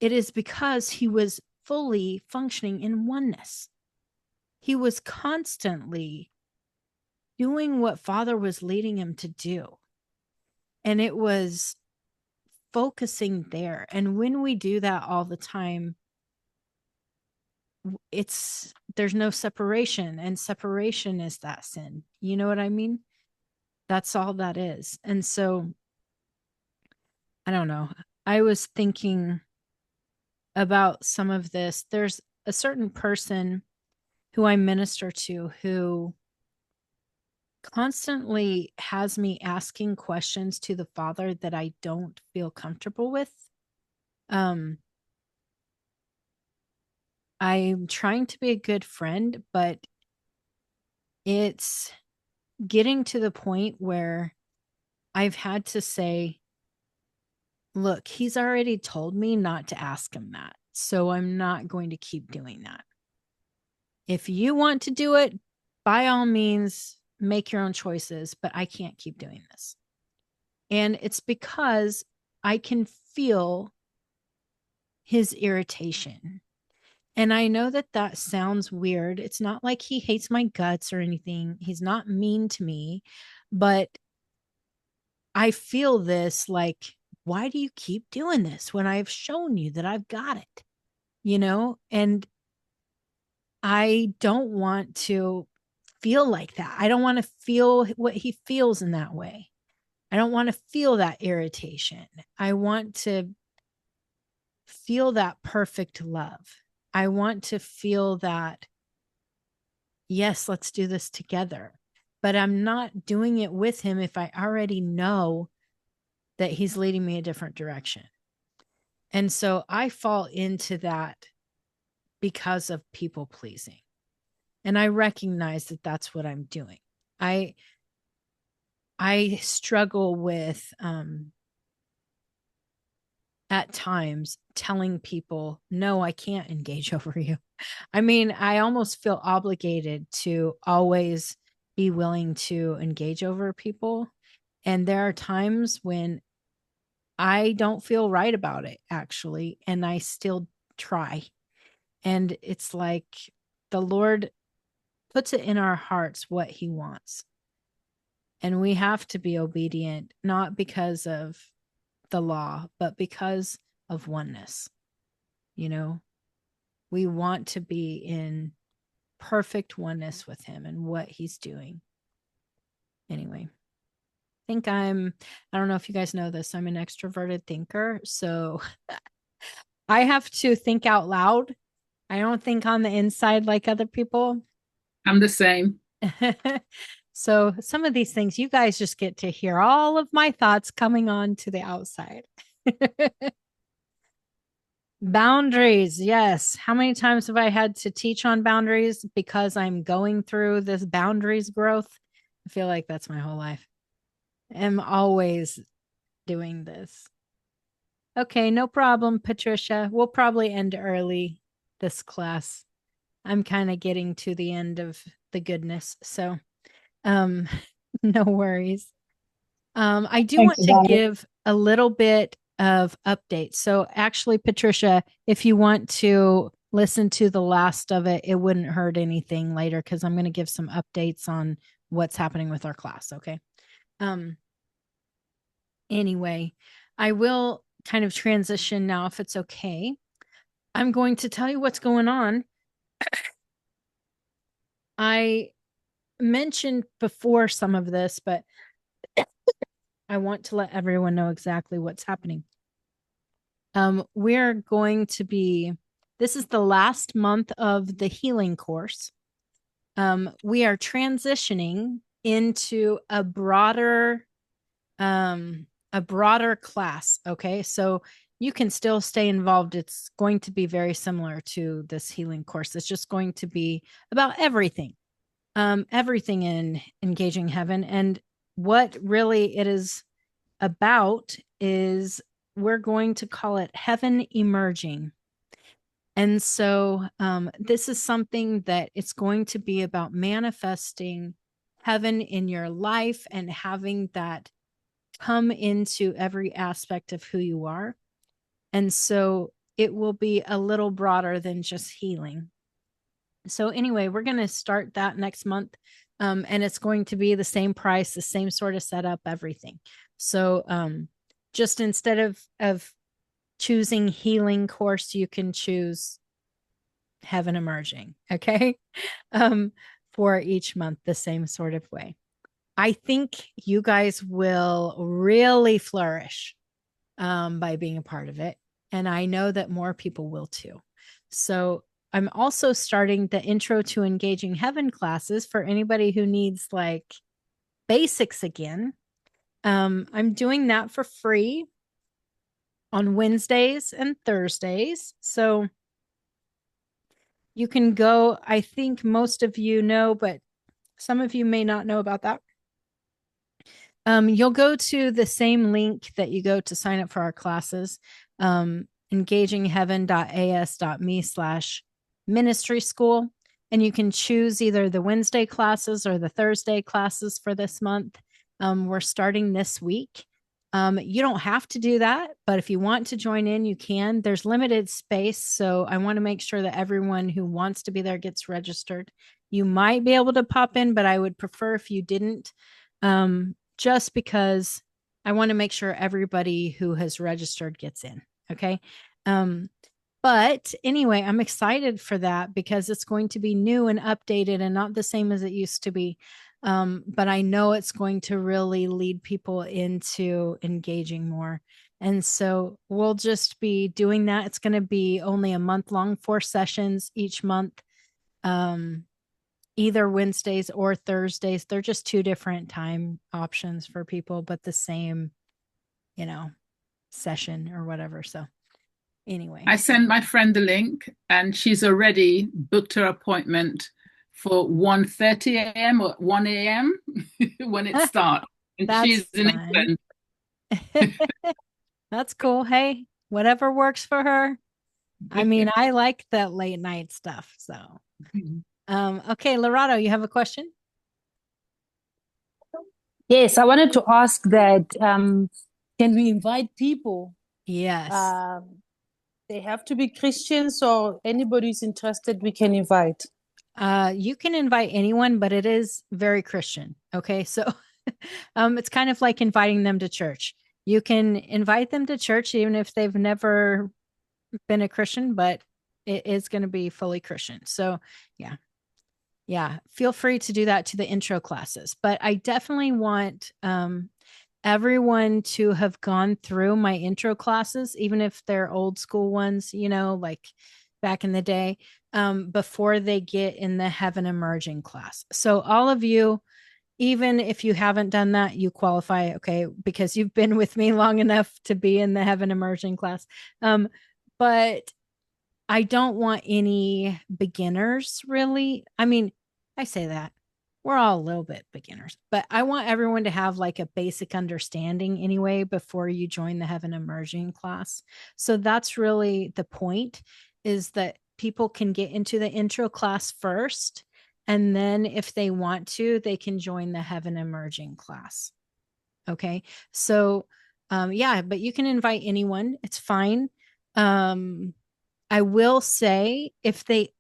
It is because he was fully functioning in oneness. He was constantly doing what Father was leading him to do. And it was focusing there. And when we do that all the time, there's no separation, and separation is that sin. You know what I mean? That's all that is. And so I don't know. I was thinking about some of this. There's a certain person who I minister to who constantly has me asking questions to the Father that I don't feel comfortable with. I'm trying to be a good friend, but it's getting to the point where I've had to say, look, he's already told me not to ask him that. So I'm not going to keep doing that. If you want to do it, by all means, make your own choices, but I can't keep doing this. And it's because I can feel his irritation. And I know that that sounds weird. It's not like he hates my guts or anything. He's not mean to me, but I feel this like, why do you keep doing this when I've shown you that I've got it? And I don't want to feel like that. I don't want to feel what he feels in that way. I don't want to feel that irritation. I want to feel that perfect love. I want to feel that, yes, let's do this together. But I'm not doing it with him if I already know that he's leading me a different direction. And so I fall into that because of people pleasing. And I recognize that that's what I'm doing. I struggle with at times telling people, no, I can't engage over you. I mean, I almost feel obligated to always be willing to engage over people. And there are times when I don't feel right about it, actually, and I still try. And it's like the Lord puts it in our hearts what he wants. And we have to be obedient, not because of the law, but because of oneness. We want to be in perfect oneness with him and what he's doing. Anyway, I don't know if you guys know this, I'm an extroverted thinker. So I have to think out loud. I don't think on the inside like other people. I'm the same. So some of these things, you guys just get to hear all of my thoughts coming on to the outside. Boundaries. Yes. How many times have I had to teach on boundaries because I'm going through this boundaries growth? I feel like that's my whole life. I'm always doing this. Okay, no problem, Patricia. We'll probably end early this class. I'm kind of getting to the end of the goodness. So, no worries. I do Thanks, want to Ivana. give a little bit of update. So actually, Patricia, if you want to listen to the last of it, it wouldn't hurt anything later because I'm going to give some updates on what's happening with our class. Okay. Anyway, I will kind of transition now if it's okay. I'm going to tell you what's going on. I mentioned before some of this, but I want to let everyone know exactly what's happening. We're going to be, this is the last month of the healing course. We are transitioning into a broader class. Okay. So you can still stay involved. It's going to be very similar to this healing course. It's just going to be about everything, everything in engaging heaven. And what really it is about is we're going to call it Heaven Emerging. And so this is something that it's going to be about manifesting heaven in your life and having that come into every aspect of who you are. And so it will be a little broader than just healing. So anyway, we're going to start that next month. And it's going to be the same price, the same sort of setup, everything. So just instead of choosing healing course, you can choose Heaven Emerging. Okay. For each month, the same sort of way. I think you guys will really flourish by being a part of it. And I know that more people will too. So I'm also starting the Intro to Engaging Heaven classes for anybody who needs like basics again. I'm doing that for free on Wednesdays and Thursdays. So you can go, I think most of you know, but some of you may not know about that. You'll go to the same link that you go to sign up for our classes, engagingheaven.as.me/ministry school. And you can choose either the Wednesday classes or the Thursday classes for this month. We're starting this week. You don't have to do that, but if you want to join in, you can. There's limited space, so I want to make sure that everyone who wants to be there gets registered. You might be able to pop in, but I would prefer if you didn't, just because I want to make sure everybody who has registered gets in. Okay. But anyway, I'm excited for that because it's going to be new and updated and not the same as it used to be. But I know it's going to really lead people into engaging more. And so we'll just be doing that. It's going to be only a month long, 4 sessions each month, either Wednesdays or Thursdays. They're just 2 different time options for people, but the same, session or whatever. So anyway. I sent my friend the link and she's already booked her appointment for 1:30 a.m. or 1 a.m. when it starts. And she's in England. That's cool. Hey, whatever works for her. I mean, I like that late night stuff. So, okay, Lorado, you have a question? Yes, I wanted to ask that, can we invite people? Yes. They have to be Christians or anybody who's interested, we can invite. You can invite anyone, but it is very Christian. Okay. So it's kind of like inviting them to church. You can invite them to church even if they've never been a Christian, but it is going to be fully Christian. So yeah, feel free to do that to the intro classes. But I definitely want everyone to have gone through my intro classes, even if they're old school ones, like back in the day, before they get in the Heaven Emerging class. So all of you, even if you haven't done that, you qualify, okay, because you've been with me long enough to be in the Heaven Emerging class. But I don't want any beginners, really. I mean, I say that we're all a little bit beginners, but I want everyone to have like a basic understanding anyway before you join the Heaven Emerging class. So that's really the point, is that people can get into the intro class first, and then if they want to, they can join the Heaven Emerging class. Okay. So yeah, but you can invite anyone. It's fine. I will say, if they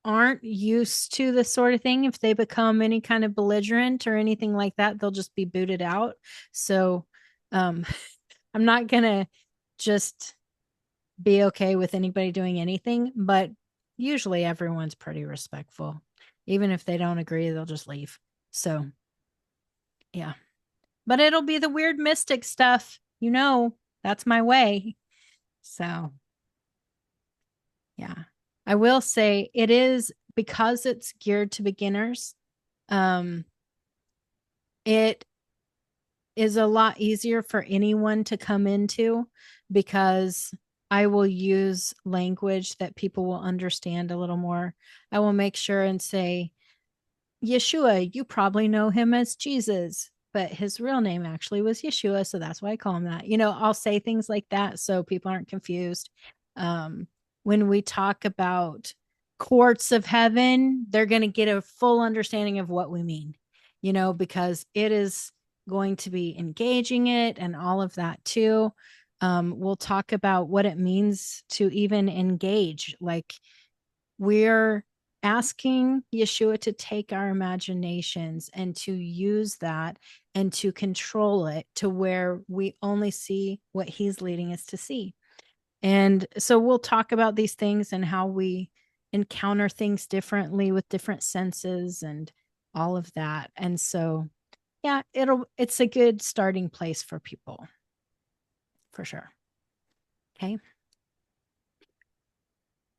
aren't used to this sort of thing, if they become any kind of belligerent or anything like that, they'll just be booted out. So I'm not going to just be okay with anybody doing anything, but usually everyone's pretty respectful. Even if they don't agree, they'll just leave. So yeah, but it'll be the weird mystic stuff. That's my way. So yeah. I will say it is, because it's geared to beginners. It is a lot easier for anyone to come into, because I will use language that people will understand a little more. I will make sure and say, Yeshua, you probably know him as Jesus, but his real name actually was Yeshua. So that's why I call him that. I'll say things like that so people aren't confused. When we talk about courts of heaven, they're going to get a full understanding of what we mean, because it is going to be engaging it and all of that too. We'll talk about what it means to even engage. Like, we're asking Yeshua to take our imaginations and to use that and to control it to where we only see what he's leading us to see. And so we'll talk about these things and how we encounter things differently with different senses and all of that. And so, yeah, it's a good starting place for people, for sure. Okay.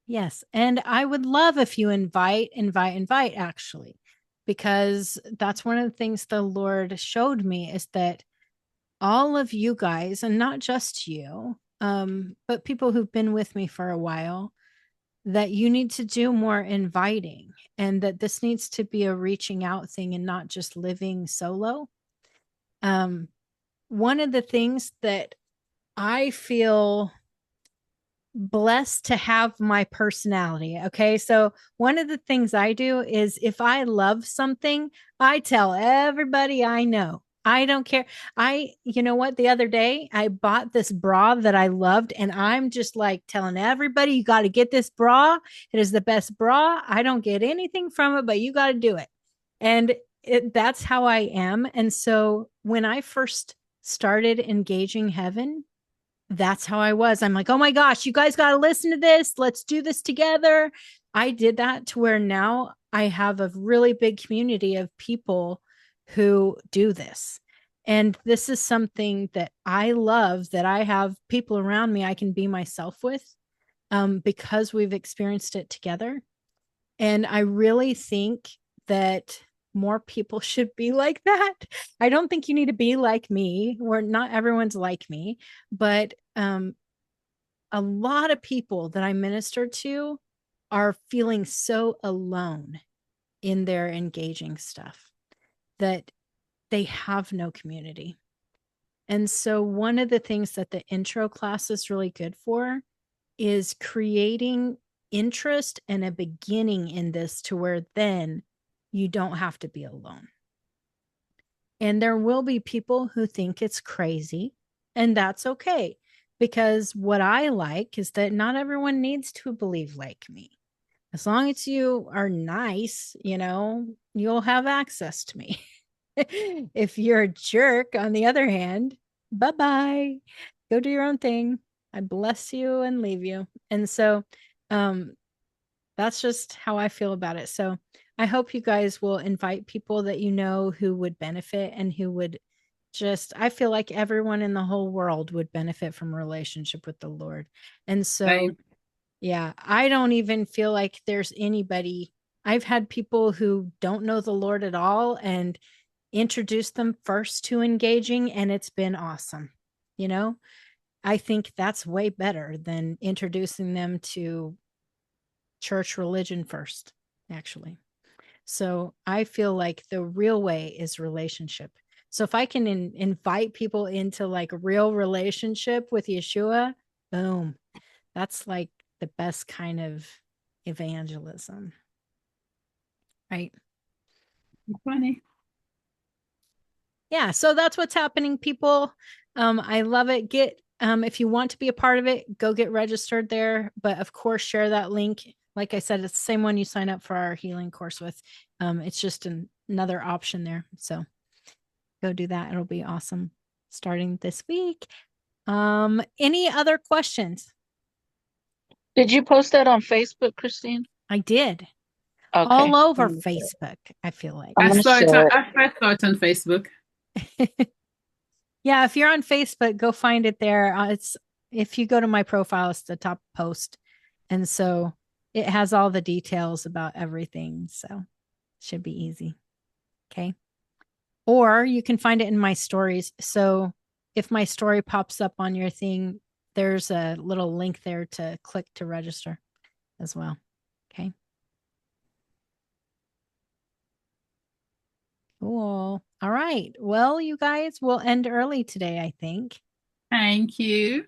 Yes. And I would love if you invite, actually, because that's one of the things the Lord showed me is that all of you guys, and not just you, but people who've been with me for a while, that you need to do more inviting and that this needs to be a reaching out thing and not just living solo. One of the things that I feel blessed to have my personality. Okay. So one of the things I do is if I love something, I tell everybody I know. I don't care. You know what? The other day I bought this bra that I loved, and I'm just like telling everybody, you got to get this bra. It is the best bra. I don't get anything from it, but you got to do it. And that's how I am. And so when I first started engaging heaven, that's how I was. I'm like, oh my gosh, you guys got to listen to this. Let's do this together. I did that to where now I have a really big community of people who do this. And this is something that I love, that I have people around me I can be myself with, because we've experienced it together. And I really think that more people should be like that. I don't think you need to be like me, where not everyone's like me, but a lot of people that I minister to are feeling so alone in their engaging stuff that they have no community. And so, one of the things that the intro class is really good for is creating interest and a beginning in this to where then you don't have to be alone. And there will be people who think it's crazy, and that's okay. Because what I like is that not everyone needs to believe like me. As long as you are nice, you'll have access to me. If you're a jerk, on the other hand, bye bye. Go do your own thing. I bless you and leave you. And so that's just how I feel about it. So I hope you guys will invite people that you know who would benefit and who would I feel like everyone in the whole world would benefit from a relationship with the Lord. And so, Same. yeah, I don't even feel like there's anybody. I've had people who don't know the Lord at all and introduce them first to engaging, and it's been awesome. I think that's way better than introducing them to church religion first, actually. So I feel like the real way is relationship. So if I can invite people into like real relationship with Yeshua, boom, that's like the best kind of evangelism. Right. Funny. Yeah. So that's what's happening, people. I love it. If you want to be a part of it, go get registered there. But of course, share that link. Like I said, it's the same one you sign up for our healing course with. It's just another option there. So go do that. It'll be awesome starting this week. Any other questions? Did you post that on Facebook, Christine? I did. Okay. All over Facebook, I feel like. I'm gonna share it. I first saw it on Facebook. Yeah, if you're on Facebook, go find it there. If you go to my profile, it's the top post. And so it has all the details about everything. So it should be easy. Okay. Or you can find it in my stories. So if my story pops up on your thing, there's a little link there to click to register as well. Okay. Cool. All right. Well, you guys, we'll end early today, I think. Thank you.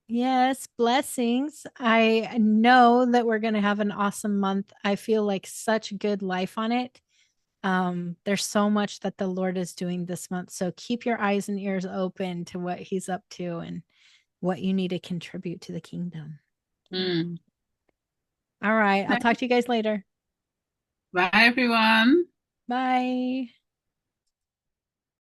Yes, blessings. I know that we're going to have an awesome month. I feel like such good life on it. There's so much that the Lord is doing this month. So keep your eyes and ears open to what he's up to and what you need to contribute to the kingdom. Mm. All right. I'll talk to you guys later. Bye, everyone. Bye.